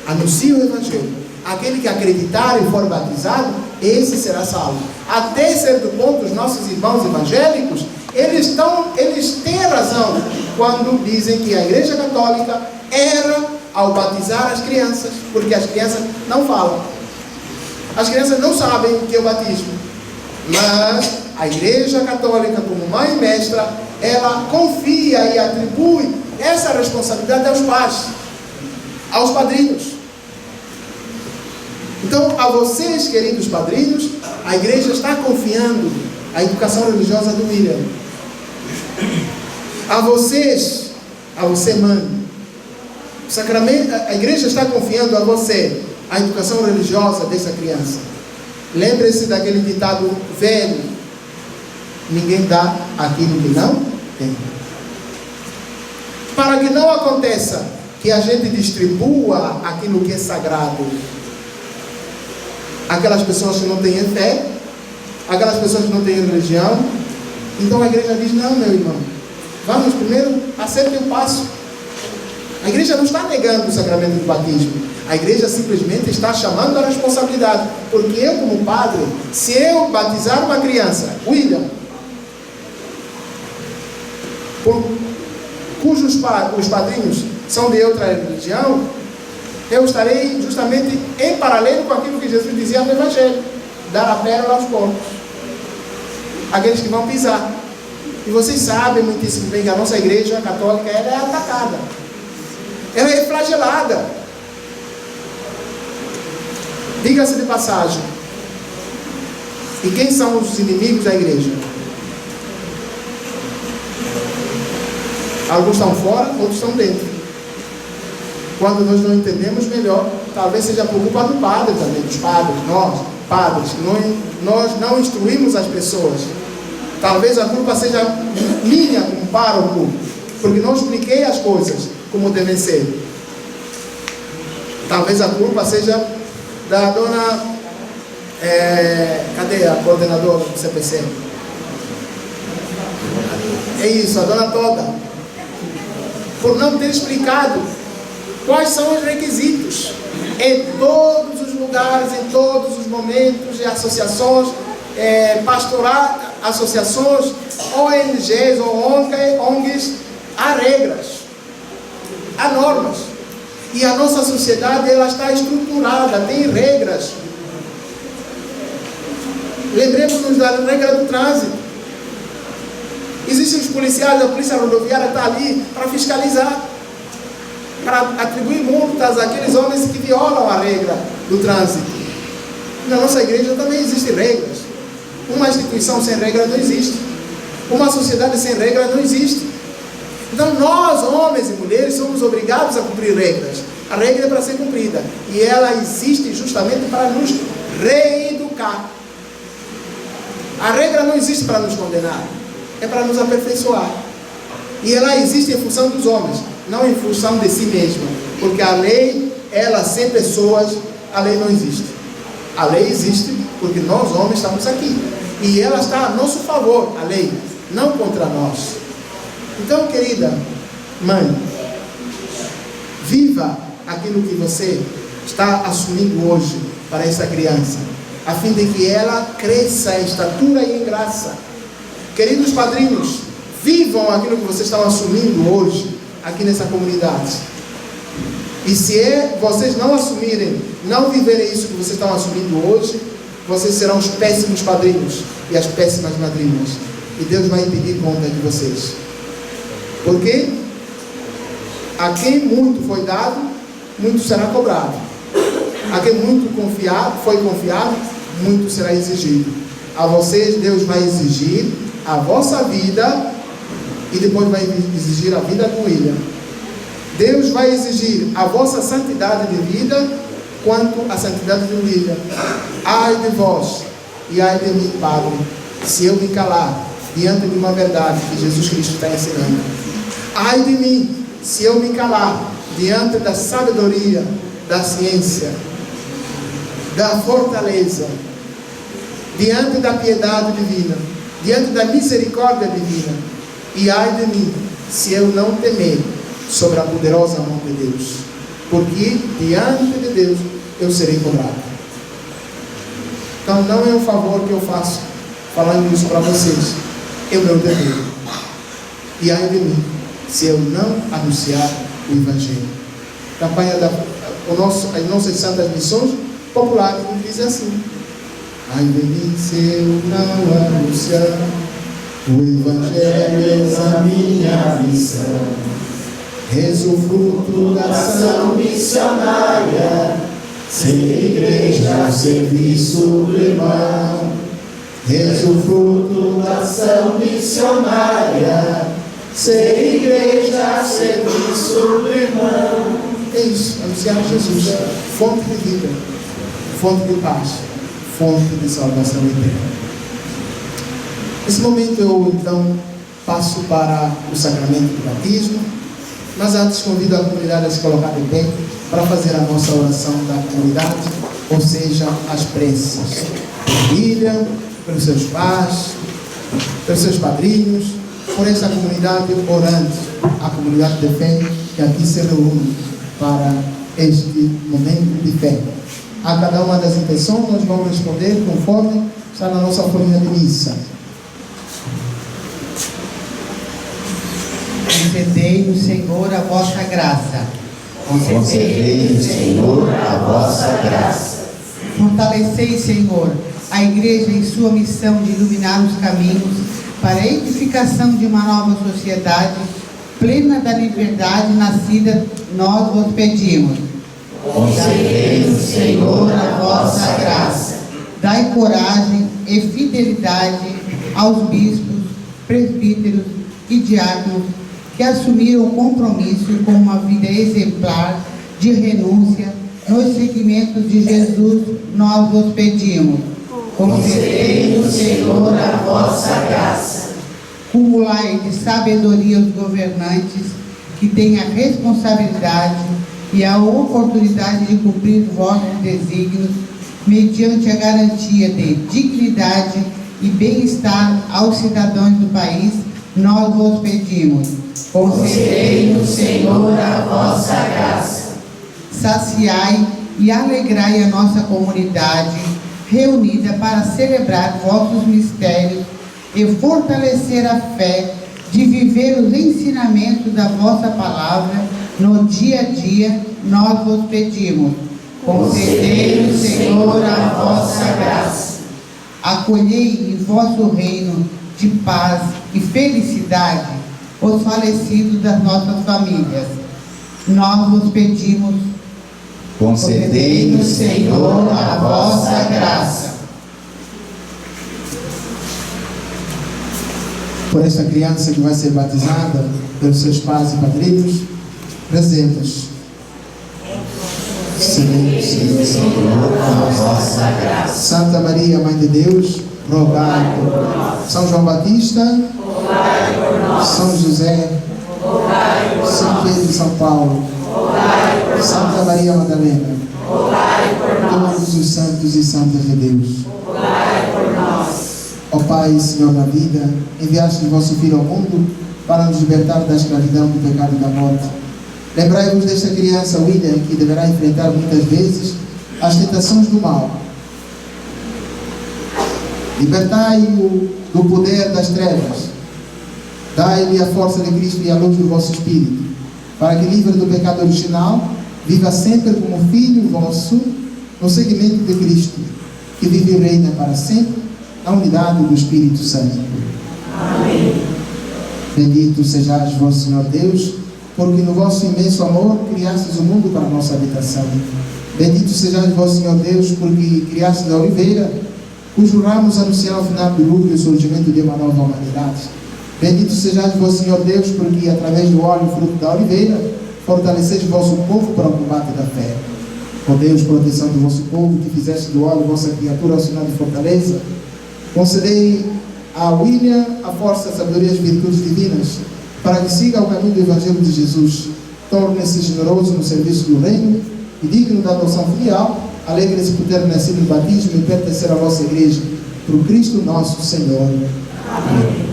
anuncie o Evangelho. Aquele que acreditar e for batizado, esse será salvo. Até certo ponto, os nossos irmãos evangélicos, eles têm razão quando dizem que a Igreja Católica erra ao batizar as crianças, porque as crianças não falam. As crianças não sabem o que é o batismo. Mas a Igreja Católica, como mãe mestra, ela confia e atribui essa responsabilidade aos pais, aos padrinhos. Então, a vocês, queridos padrinhos, a igreja está confiando a educação religiosa do William. A vocês, a você, mãe, o sacramento, a igreja está confiando a você a educação religiosa dessa criança. Lembre-se daquele ditado velho: ninguém dá aquilo que não tem. Para que não aconteça que a gente distribua aquilo que é sagrado, aquelas pessoas que não têm fé, aquelas pessoas que não têm religião. Então a igreja diz: não, meu irmão, vamos primeiro, acerte o passo. A igreja não está negando o sacramento do batismo. A igreja simplesmente está chamando a responsabilidade. Porque eu, como padre, se eu batizar uma criança, William, cujos os padrinhos são de outra religião, eu estarei justamente em paralelo com aquilo que Jesus dizia no Evangelho: dar a pérola aos porcos, aqueles que vão pisar. E vocês sabem muitíssimo bem que a nossa igreja católica, ela é atacada, ela é flagelada. Diga-se de passagem, e quem são os inimigos da igreja? Alguns estão fora, outros estão dentro. Quando nós não entendemos melhor, talvez seja por culpa do padre também, dos padres, nós, padres, nós não instruímos as pessoas. Talvez a culpa seja minha como pároco, porque não expliquei as coisas como devem ser. Talvez a culpa seja da dona, cadê a coordenadora do CPC? É isso, a dona toda. Por não ter explicado quais são os requisitos em todos os lugares, em todos os momentos, em associações, pastorais, associações, ONGs ou ONGs, há regras, há normas. E a nossa sociedade, ela está estruturada, tem regras. Lembremos-nos da regra do trânsito. Existem os policiais, a polícia rodoviária está ali para fiscalizar, para atribuir multas àqueles homens que violam a regra do trânsito. Na nossa igreja também existem regras. Uma instituição sem regra não existe. Uma sociedade sem regra não existe. Então nós, homens e mulheres, somos obrigados a cumprir regras. A regra é para ser cumprida. E ela existe justamente para nos reeducar. A regra não existe para nos condenar. É para nos aperfeiçoar. E ela existe em função dos homens, não em função de si mesma. Porque a lei, ela sem pessoas, a lei não existe. A lei existe porque nós, homens, estamos aqui. E ela está a nosso favor, a lei, não contra nós. Então, querida mãe, viva aquilo que você está assumindo hoje para essa criança, a fim de que ela cresça em estatura e em graça. Queridos padrinhos, vivam aquilo que vocês estão assumindo hoje aqui nessa comunidade. E se vocês não assumirem, não viverem isso que vocês estão assumindo hoje, vocês serão os péssimos padrinhos e as péssimas madrinhas. E Deus vai pedir conta de vocês. Porque a quem muito foi dado, muito será cobrado. A quem muito foi confiado, muito será exigido. A vocês Deus vai exigir a vossa vida e depois vai exigir a vida do William. Deus vai exigir a vossa santidade de vida quanto à santidade do William. Ai de vós e ai de mim, Padre, se eu me calar diante de uma verdade que Jesus Cristo está ensinando. Ai de mim, se eu me calar diante da sabedoria, da ciência, da fortaleza, diante da piedade divina, diante da misericórdia divina. E ai de mim, se eu não temer sobre a poderosa mão de Deus, porque diante de Deus eu serei cobrado. Então não é um favor que eu faço falando isso para vocês, é o meu dever. E ai de mim, se eu não anunciar o Evangelho. Campanha as nossas santas missões populares diz assim: ai de mim se eu não anunciar o Evangelho, a minha missão. És o fruto da ação missionária, sem igreja, serviço do irmão. És o fruto da ação missionária, sem igreja, serviço do irmão. É isso, anunciar Jesus, fonte de vida, fonte de paz, fonte de salvação eterna. Nesse momento eu então passo para o sacramento do batismo, mas antes convido a comunidade a se colocar de pé para fazer a nossa oração da comunidade, ou seja, as preces por William, pelos seus pais, pelos seus padrinhos, por esta comunidade orante, a comunidade de fé que aqui se reúne para este momento de fé. A cada uma das intenções nós vamos responder conforme está na nossa folhinha de missa. Concedei-nos, Senhor, a vossa graça. Concedei-nos, Senhor, a vossa graça. Fortalecei, Senhor, a Igreja em sua missão de iluminar os caminhos para a edificação de uma nova sociedade plena da liberdade nascida, nós vos pedimos. Concedei-nos, Senhor, a vossa graça. Dai coragem e fidelidade aos bispos, presbíteros e diáconos que assumiram o compromisso com uma vida exemplar de renúncia nos seguimentos de Jesus, nós vos pedimos. Concedei-nos, Senhor, a vossa graça. Cumulai de sabedoria os governantes que têm a responsabilidade e a oportunidade de cumprir vossos desígnios mediante a garantia de dignidade e bem-estar aos cidadãos do país, nós vos pedimos. Concedei-nos, Senhor, a vossa graça. Saciai e alegrai a nossa comunidade reunida para celebrar vossos mistérios e fortalecer a fé de viver os ensinamentos da vossa palavra no dia a dia, nós vos pedimos. Concedei-nos, Senhor, a vossa graça. Acolhei em vosso reino de paz e felicidade os falecidos das nossas famílias. Nós vos pedimos. Concedei-nos, Senhor, a vossa graça. Por esta criança que vai ser batizada pelos seus pais e padrinhos, rezemos. Senhor, a vossa graça. Santa Maria, Mãe de Deus, rogai por nós. São João Batista, rogai por nós. São José, rogai por São nós. Pedro e São Paulo, rogai por Santa nós. Maria Madalena, rogai por nós. todos os santos e santas de Deus. rogai por nós. Ó Pai, Senhor da vida, enviaste o vosso Filho ao mundo para nos libertar da escravidão, do pecado e da morte. Lembrai-vos desta criança, William, que deverá enfrentar muitas vezes as tentações do mal. Libertai-o do poder das trevas. Dai-lhe a força de Cristo e a luz do vosso Espírito, para que, livre do pecado original, viva sempre como filho vosso, no seguimento de Cristo, que vive e reina para sempre, na unidade do Espírito Santo. Amém. Bendito sejais vós, Senhor Deus, porque no vosso imenso amor criastes o mundo para a nossa habitação. Bendito sejais vós, Senhor Deus, porque criastes a oliveira, cujo ramos anunciam o final do lucro e o surgimento de uma nova humanidade. Bendito sejais vós, Senhor Deus, porque através do óleo fruto da oliveira, fortaleceis o vosso povo para o combate da fé. Ó Deus, proteção do vosso povo, que fizeste do óleo vossa criatura ao sinal de fortaleza, concedei a William a força, a sabedoria e as virtudes divinas, para que siga o caminho do Evangelho de Jesus. Torne-se generoso no serviço do reino e digno da adoção filial. Alegre-se por ter nascido no batismo e pertencer à vossa igreja. Por Cristo nosso Senhor. Amém.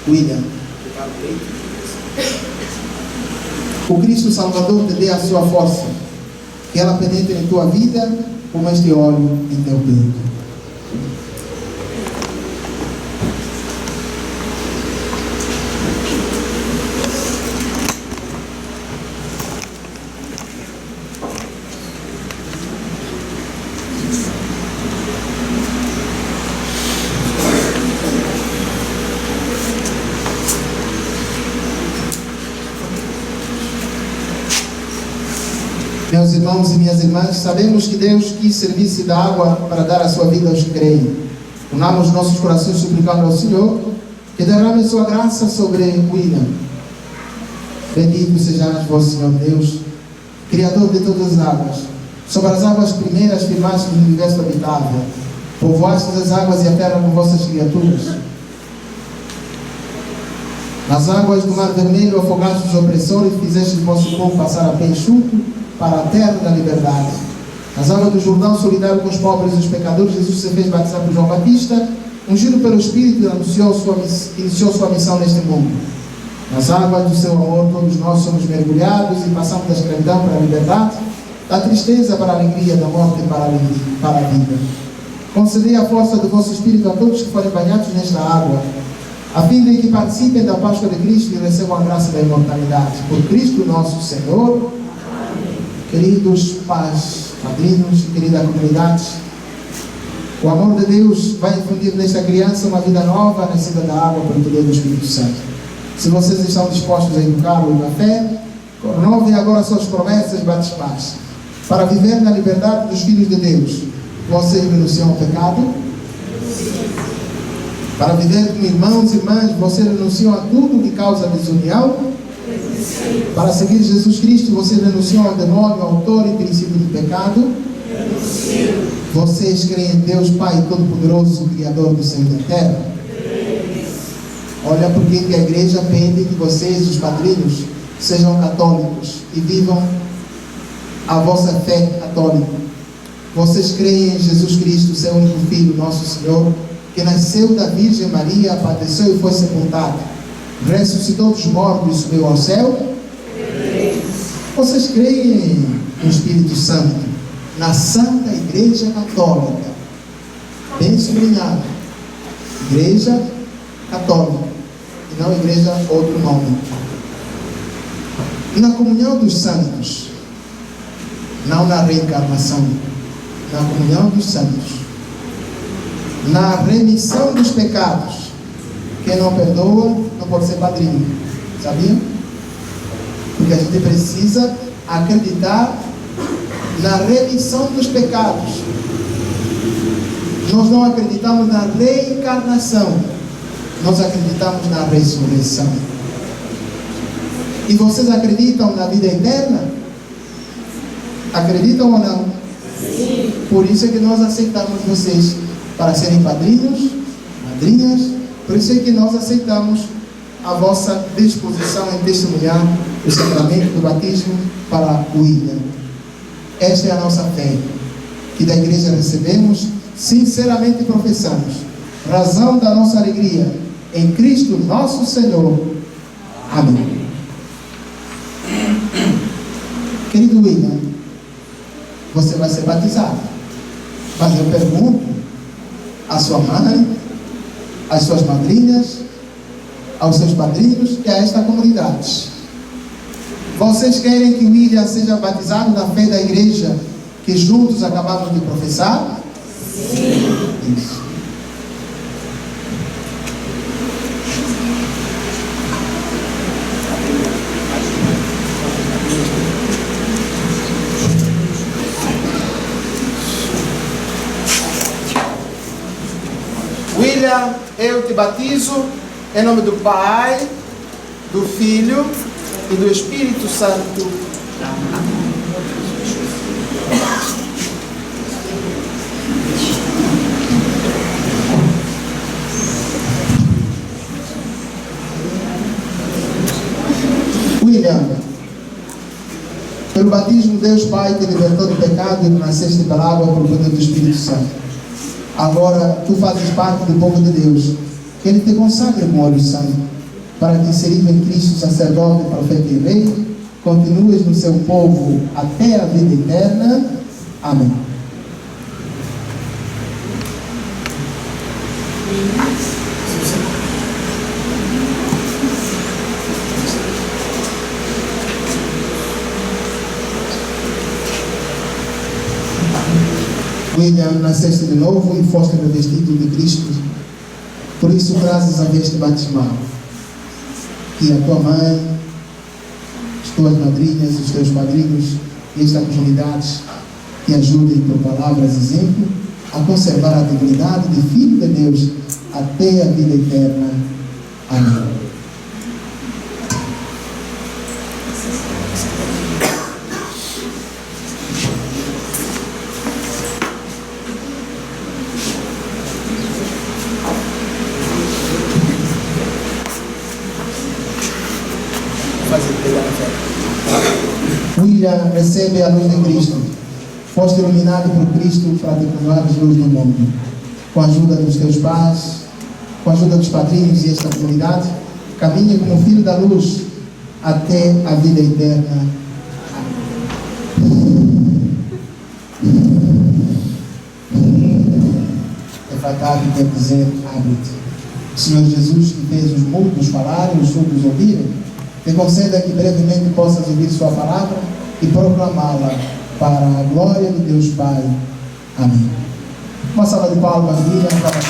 William, o Cristo Salvador te dê a sua força, que ela penetre em tua vida como este óleo em teu peito. Meus irmãos e minhas irmãs, sabemos que Deus quis servir-se da água para dar a sua vida aos que creem. Unamos nossos corações suplicando ao Senhor que derrame sua graça sobre William. Bendito sejas vós, Senhor Deus, Criador de todas as águas. Sobre as águas primeiras firmaste no universo habitável. Povoastes as águas e a terra com vossas criaturas. Nas águas do Mar Vermelho afogastes os opressores e fizeste o vosso povo passar a pé enxuto para a terra da liberdade. Nas águas do Jordão, solidário com os pobres e os pecadores, Jesus se fez batizar por João Batista, ungido pelo Espírito, iniciou sua missão neste mundo. Nas águas do seu amor, todos nós somos mergulhados e passamos da escravidão para a liberdade, da tristeza para a alegria, da morte para a vida. Concedei a força do vosso Espírito a todos que forem banhados nesta água, a fim de que participem da Páscoa de Cristo e recebam a graça da imortalidade. Por Cristo nosso Senhor. Queridos pais, padrinhos, querida comunidade, o amor de Deus vai infundir nesta criança uma vida nova, nascida da água pelo poder do Espírito Santo. Se vocês estão dispostos a educá-lo na fé, renovem agora suas promessas batismais. Para viver na liberdade dos filhos de Deus, vocês renunciam ao pecado? Para viver como irmãos e irmãs, vocês renunciam a tudo que causa desunião? Para seguir Jesus Cristo, vocês renunciam ao demônio, autor e princípio do pecado? Vocês creem em Deus Pai Todo-Poderoso, Criador do céu e da terra? Olha porque a igreja pede que vocês, os padrinhos, sejam católicos e vivam a vossa fé católica. Vocês creem em Jesus Cristo, seu único Filho, nosso Senhor, que nasceu da Virgem Maria, padeceu e foi sepultado, ressuscitou dos mortos e subiu ao céu? Vocês creem no Espírito Santo, na Santa Igreja Católica, bem sublinhado, Igreja Católica, e não Igreja outro nome, e na comunhão dos santos, não na reencarnação, na comunhão dos santos, na remissão dos pecados. Quem não perdoa não pode ser padrinho, sabia? Porque a gente precisa acreditar na remissão dos pecados. Nós não acreditamos na reencarnação, nós acreditamos na ressurreição. E vocês acreditam na vida eterna? Acreditam ou não? Sim. Por isso é que nós aceitamos vocês para serem padrinhos, madrinhas. Por isso é que nós aceitamos a vossa disposição em testemunhar o sacramento do batismo para o William. Esta é a nossa fé, que da igreja recebemos, sinceramente professamos, razão da nossa alegria, em Cristo nosso Senhor. Amém. Querido William, você vai ser batizado, mas eu pergunto à sua mãe, às suas madrinhas, aos seus padrinhos e a esta comunidade: vocês querem que William seja batizado na fé da igreja que juntos acabamos de professar? Sim. Isso. William, eu te batizo em nome do Pai, do Filho e do Espírito Santo. William, pelo batismo Deus Pai te libertou do pecado e nasceste pela água por poder do Espírito Santo. Agora tu fazes parte do povo de Deus. Que Ele te consagre com óleo santo, para que, inserido em Cristo, sacerdote, profeta e rei, continues no seu povo até a vida eterna. Amém. William, nasceste de novo e foste revestido de Cristo. Por isso trazes a veste batismal. Que a tua mãe, as tuas madrinhas, os teus padrinhos esta comunidade que ajude por palavras exemplo a conservar a dignidade de Filho de Deus até a vida eterna. Amém. William recebe a luz de Cristo. Foste iluminado por Cristo para declarares luz do mundo. Com a ajuda dos teus pais, com a ajuda dos padrinhos e esta comunidade, caminhe como filho da luz até a vida eterna. É fatal que quer dizer abre-te. Senhor Jesus, que fez os mudos falarem, os surdos ouvirem, te conceda que brevemente possas ouvir sua palavra e proclamá-la para a glória de Deus Pai. Amém. Uma salva de palmas, William, para o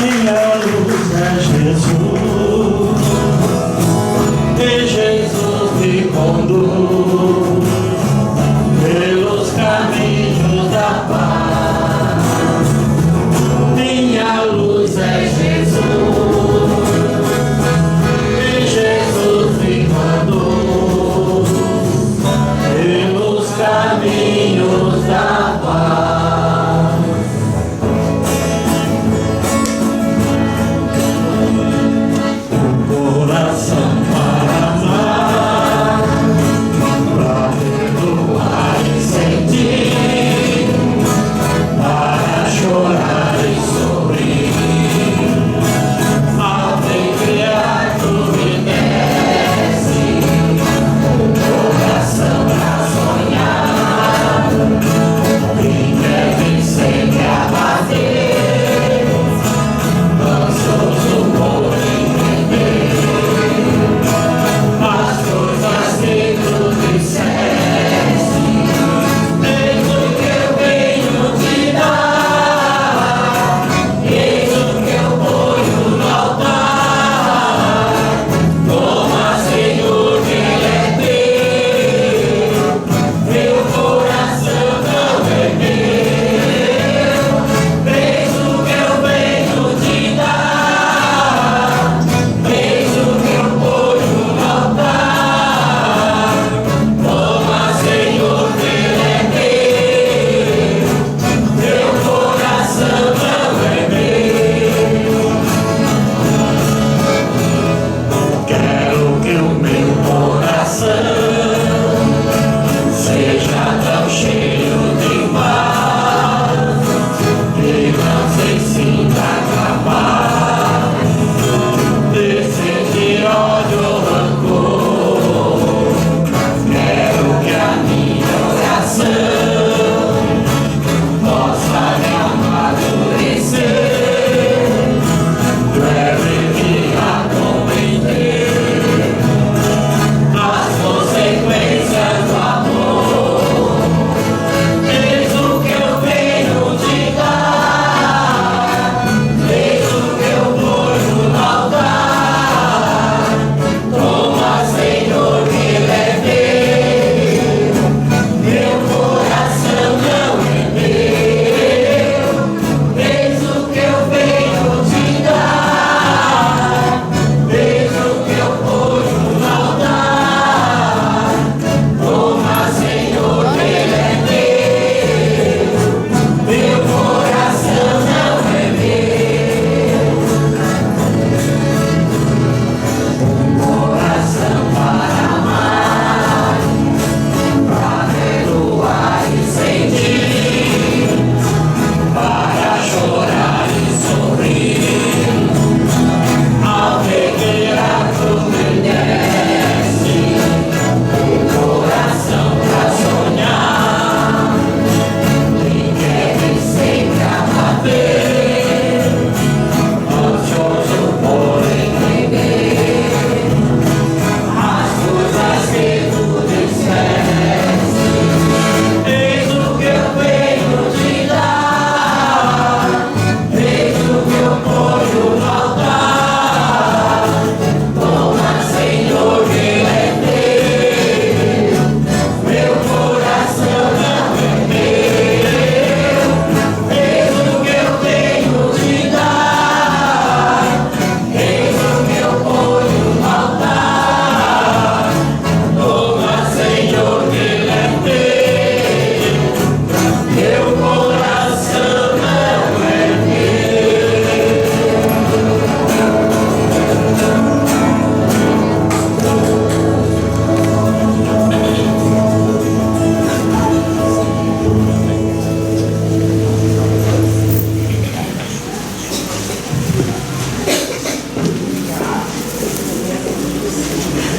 Minha luz é Jesus, e Jesus me conduz pelos caminhos da paz. Minha luz é Jesus, e Jesus me conduz pelos caminhos da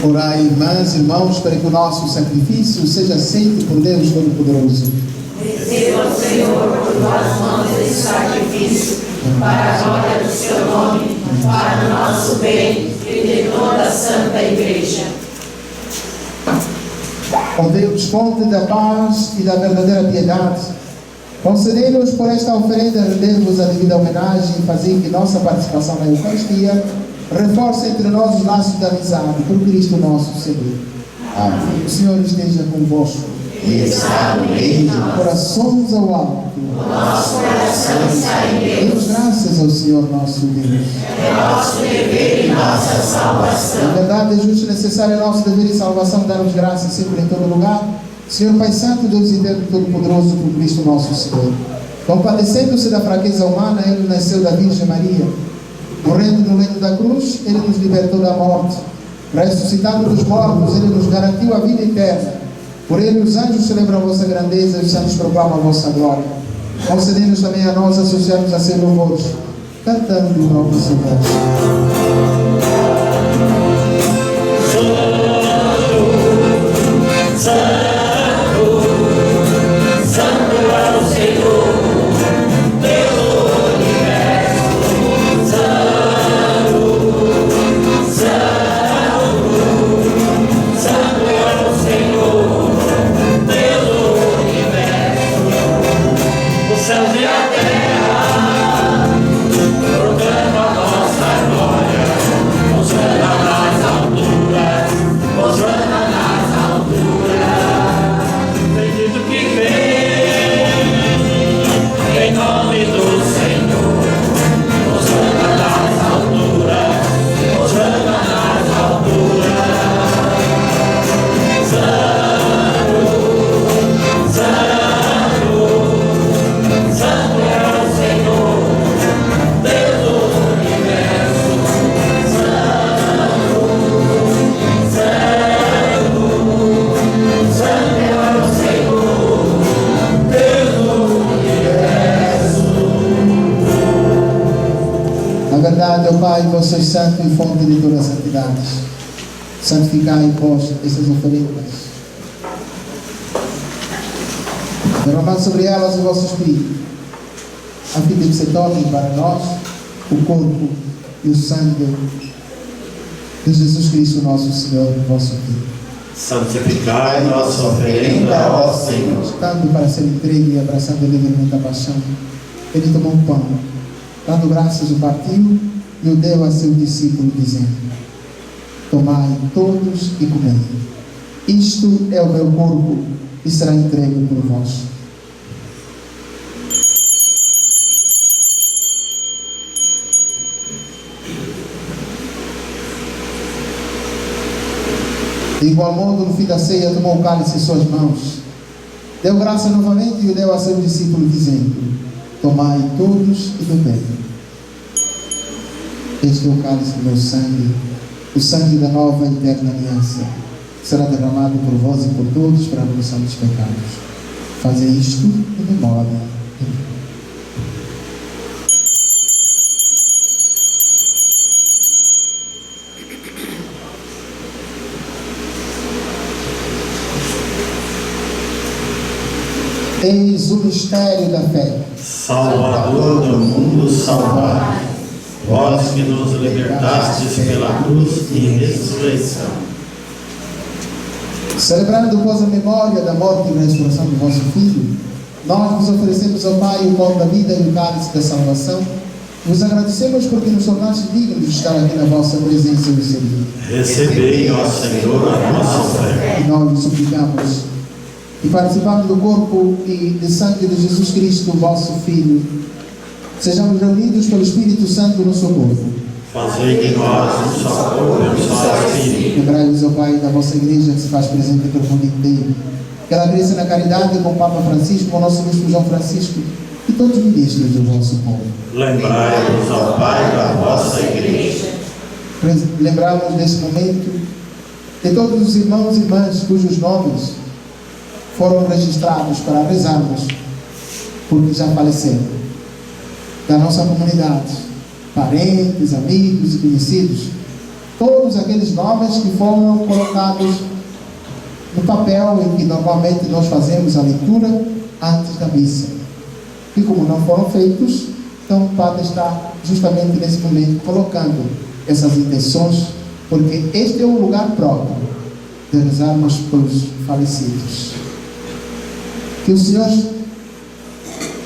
Orai, irmãs e irmãos, para que o nosso sacrifício seja aceito por Deus Todo-Poderoso. Receba o Senhor por tuas mãos esse sacrifício, para a glória do seu nome, para o nosso bem e de toda a Santa Igreja. Ó Deus, fonte da paz e da verdadeira piedade, concedei-nos por esta oferenda render-vos a devida homenagem e fazer que nossa participação na Eucaristia reforce entre nós os laços da amizade, por Cristo nosso Senhor. Amém. O Senhor esteja convosco. E está no meio de nós. Corações ao alto. O nosso coração está em Deus. Demos graças ao Senhor nosso Deus. É nosso dever e nossa salvação. Na verdade, é justo e necessário é nosso dever e salvação darmos graças sempre em todo lugar. Senhor Pai Santo, Deus eterno e todo-poderoso, por Cristo nosso Senhor. Compadecendo-se da fraqueza humana, Ele nasceu da Virgem Maria. Morrendo no leito da cruz, Ele nos libertou da morte. Ressuscitado dos mortos, Ele nos garantiu a vida eterna. Por Ele os anjos celebram a vossa grandeza e os santos proclamam a vossa glória. Concedendo-nos também a nós associarmos a seus louvores, cantando em nome do seu voz. Ó Pai, vós sois santo e fonte de todas as santidades. Santificai vós essas oferendas, derramando sobre elas o vosso Espírito, a fim de que se tornem para nós o corpo e o sangue de Jesus Cristo, nosso Senhor e vosso Filho. Santificai nossa oferenda, ó Senhor. Estando para ser entregue e abraçando livremente a paixão, Ele tomou um pão, dando graças, o partiu e o deu a seu discípulo, dizendo: tomai todos e comei. Isto é o meu corpo, que será entregue por vós. De igual modo, no fim da ceia, tomou o cálice em suas mãos, deu graça novamente e o deu a seu discípulo, dizendo: tomai todos e bebei. Este é o cálice do meu sangue, o sangue da nova e eterna aliança, que será derramado por vós e por todos para a remissão dos pecados. Fazei isto em memória de mim. Eis o mistério da fé. Salvador do mundo, salvai. Vós que nos libertastes pela cruz e ressurreição. Celebrando vós a memória da morte e ressurreição do vosso Filho, nós vos oferecemos ao Pai o pão da vida e o cálice da salvação. Vos agradecemos porque nos tornaste dignos de estar aqui na vossa presença e servir. Recebei, ó Senhor, a nossa oferta. E nós vos suplicamos e participamos do corpo e de sangue de Jesus Cristo, vosso Filho, sejamos reunidos pelo Espírito Santo no seu corpo. Fazei de nós um só corpo e um só Espírito. Lembrai-vos, ó Pai, da vossa Igreja que se faz presente pelo mundo inteiro. Que ela cresça na caridade com o Papa Francisco, com o nosso Bispo João Francisco e todos os ministros do vosso povo. Lembrai-vos, ó Pai, da vossa Igreja. Lembramos nesse momento de todos os irmãos e irmãs cujos nomes foram registrados para rezarmos, porque já faleceram, da nossa comunidade, parentes, amigos e conhecidos, todos aqueles nomes que foram colocados no papel em que normalmente nós fazemos a leitura antes da missa. E como não foram feitos, então o Padre está justamente nesse momento colocando essas intenções, porque este é um lugar próprio de rezarmos pelos falecidos. Que o Senhor,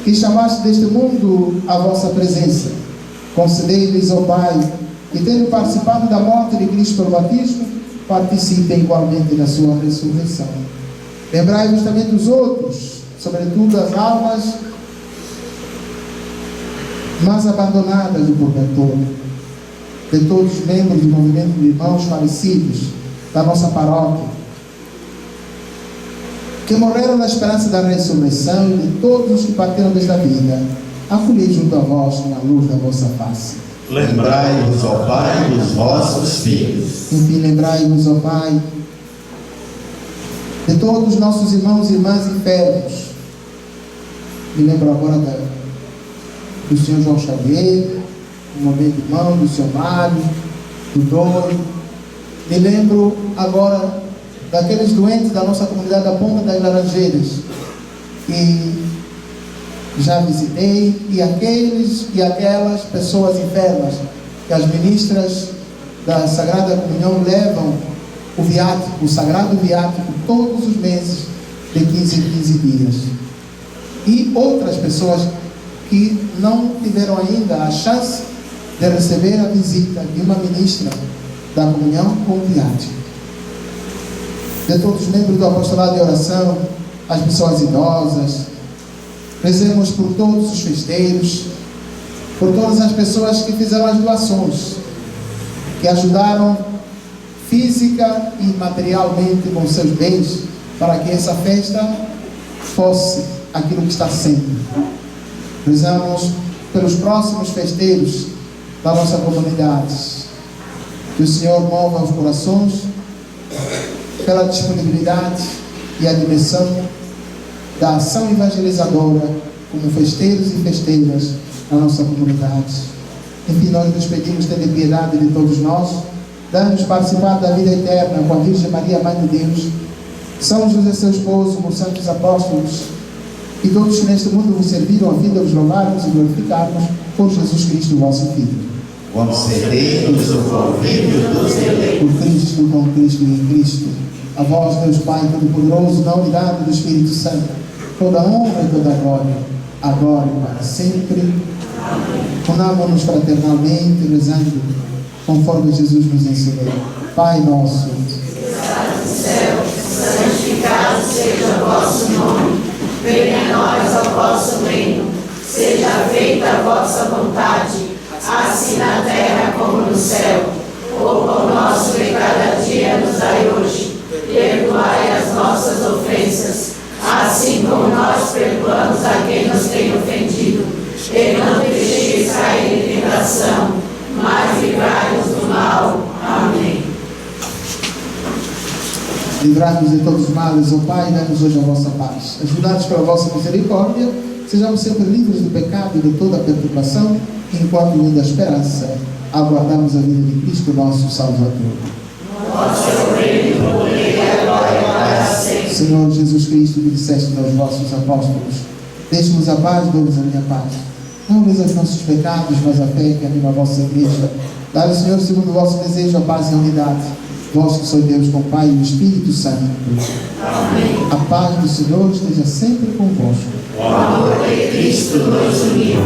que chamaste deste mundo a vossa presença, concedei-lhes, ó Pai, que tendo participado da morte de Cristo pelo batismo, participem igualmente da sua ressurreição. Lembrai-vos também dos outros, sobretudo das almas mais abandonadas do purgatório, de todos os membros do movimento de irmãos falecidos da nossa paróquia, que morreram na esperança da ressurreição, e de todos os que partiram desta vida, acolhei junto a vós na luz da vossa face. Lembrai-vos, ó Pai, dos vossos filhos. Enfim, lembrai-vos, ó Pai, de todos os nossos irmãos e irmãs enfermos. Me lembro agora do Senhor João Xavier, do momento irmão, do Senhor Mário, do Doi. Me lembro agora daqueles doentes da nossa comunidade da Ponta das Laranjeiras, que já visitei, e aqueles e aquelas pessoas enfermas que as ministras da Sagrada Comunhão levam o viático, o sagrado viático, todos os meses, de 15 em 15 dias. E outras pessoas que não tiveram ainda a chance de receber a visita de uma ministra da comunhão com o viático. De todos os membros do apostolado de oração, as pessoas idosas, rezemos por todos os festeiros, por todas as pessoas que fizeram as doações, que ajudaram física e materialmente com seus bens, para que essa festa fosse aquilo que está sendo. Rezamos pelos próximos festeiros da nossa comunidade, que o Senhor mova os corações pela disponibilidade e a dimensão da ação evangelizadora como festeiros e festeiras na nossa comunidade. Enfim, nós nos pedimos ter piedade de todos nós, dando-nos participar da vida eterna com a Virgem Maria, Mãe de Deus, São José, seu esposo, com os santos apóstolos, e todos que neste mundo vos serviram a vida, vos louvarmos e glorificarmos por Jesus Cristo, vosso Filho. Concedei-nos o convívio dos eleitos. Por Cristo, com Cristo e em Cristo, a vós, Deus Pai Todo-Poderoso, na unidade do Espírito Santo, toda honra e toda glória, agora e para sempre. Unamos-nos fraternalmente, rezando, conforme Jesus nos ensinou. Pai nosso, que estás no céu, santificado seja o vosso nome. Venha a nós o vosso reino. Seja feita a vossa vontade, assim na terra como no céu. O pão nosso de cada dia nos dai hoje. Perdoai as nossas ofensas, assim como nós perdoamos a quem nos tem ofendido. E não deixeis cair em tentação, mas livrai-nos do mal. Amém. livrai-nos de todos os males, ó Pai, e dai-nos hoje a vossa paz. Ajudados pela vossa misericórdia, sejamos sempre livres do pecado e de toda a perturbação, enquanto unindo a esperança, aguardamos a vida de Cristo, nosso Salvador. Vosso reino, o poder e a glória para sempre. Senhor Jesus Cristo, que disseste aos vossos apóstolos, deixe-nos a paz, dou-vos a minha paz. Não lhes os nossos pecados, mas a fé que anima a vossa igreja. Dai, Senhor, segundo o vosso desejo, a paz e a unidade. Vós que sois Deus com o Pai e o Espírito Santo. Amém. A paz do Senhor esteja sempre convosco. O amor de Cristo nos uniu.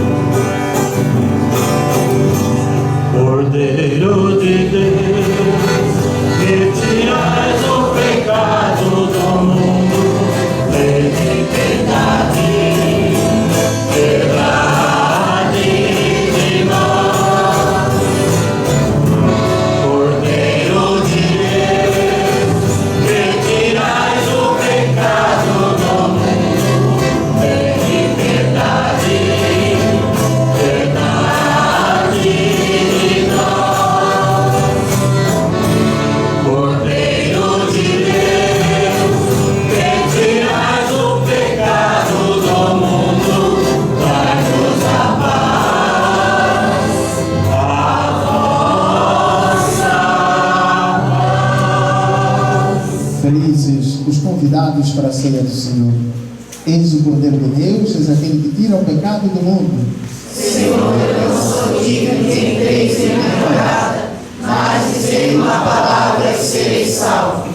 Cordeiro de Deus, que tirais o pecado do mundo, tem piedade, piedade de nós. Cordeiro de Deus, que tirais o pecado do mundo, tem piedade, convidados para a ceia do Senhor. Eis o Cordeiro de Deus, eis aquele que tira o pecado do mundo. Senhor, eu não sou digno de entreis em minha morada, mas dizei uma palavra e serei salvo.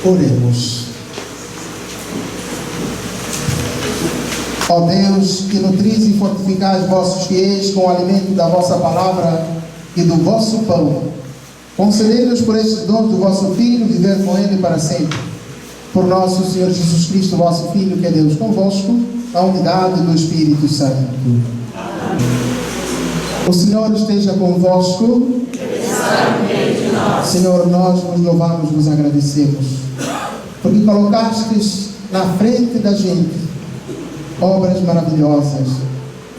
Oremos. Ó Deus, que nutris e fortificais vossos fiéis com o alimento da vossa palavra e do vosso pão, concedei-nos por estes dons do vosso Filho viver com Ele para sempre. Por nosso Senhor Jesus Cristo, vosso Filho, que é Deus convosco, a unidade do Espírito Santo. O Senhor esteja convosco. Senhor, nós vos louvamos, vos agradecemos, porque colocastes na frente da gente obras maravilhosas,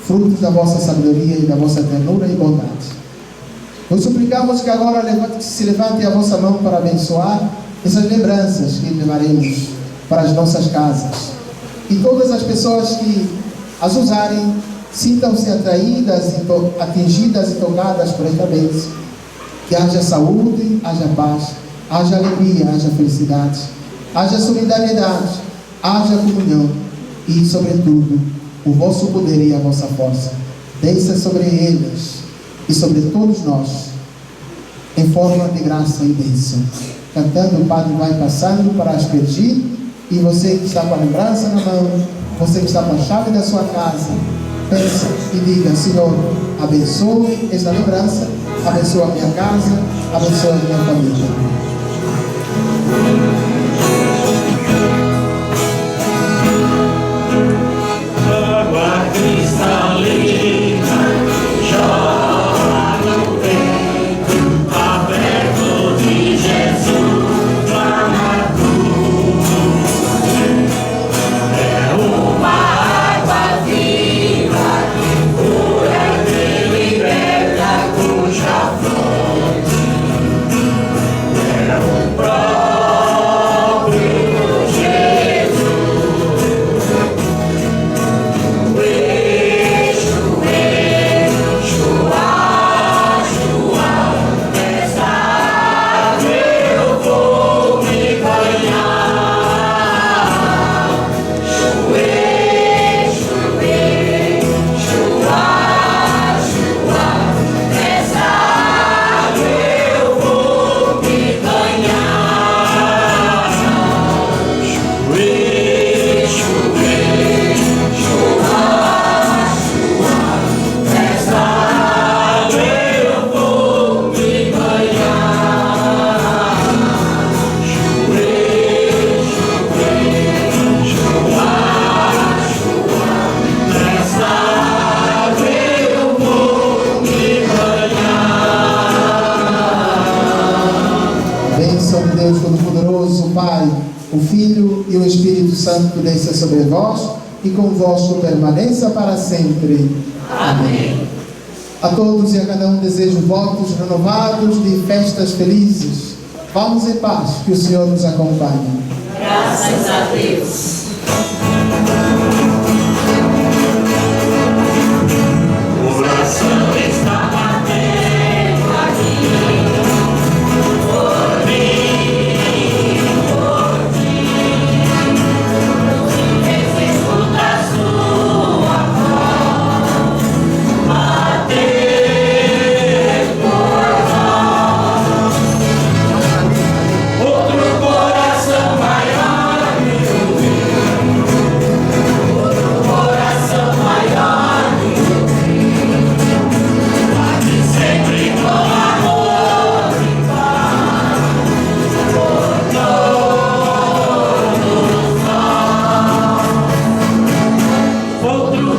frutos da vossa sabedoria e da vossa ternura e bondade. Nós suplicamos que agora se levante a vossa mão para abençoar essas lembranças que levaremos para as nossas casas. E todas as pessoas que as usarem sintam-se atraídas, atingidas e tocadas por esta bênção. Que haja saúde, haja paz, haja alegria, haja felicidade, haja solidariedade, haja comunhão e, sobretudo, o vosso poder e a vossa força. Desça sobre eles e sobre todos nós, em forma de graça e bênção. Cantando, o Padre vai passando para aspergir, e você que está com a lembrança na mão, você que está com a chave da sua casa, pense e diga: Senhor, abençoe esta lembrança, abençoa a minha casa, abençoa a minha família. Água cristalina jorra no peito aberto de Jesus lá na cruz. É uma água viva que cura, que liberta, cuja fonte é o próprio Jesus. O Filho e o Espírito Santo desça sobre vós e convosco permaneça para sempre. Amém. A todos e a cada um desejo votos renovados de festas felizes. Vamos em paz, que o Senhor nos acompanhe. Graças a Deus. O coração está batendo aqui por mim. Outro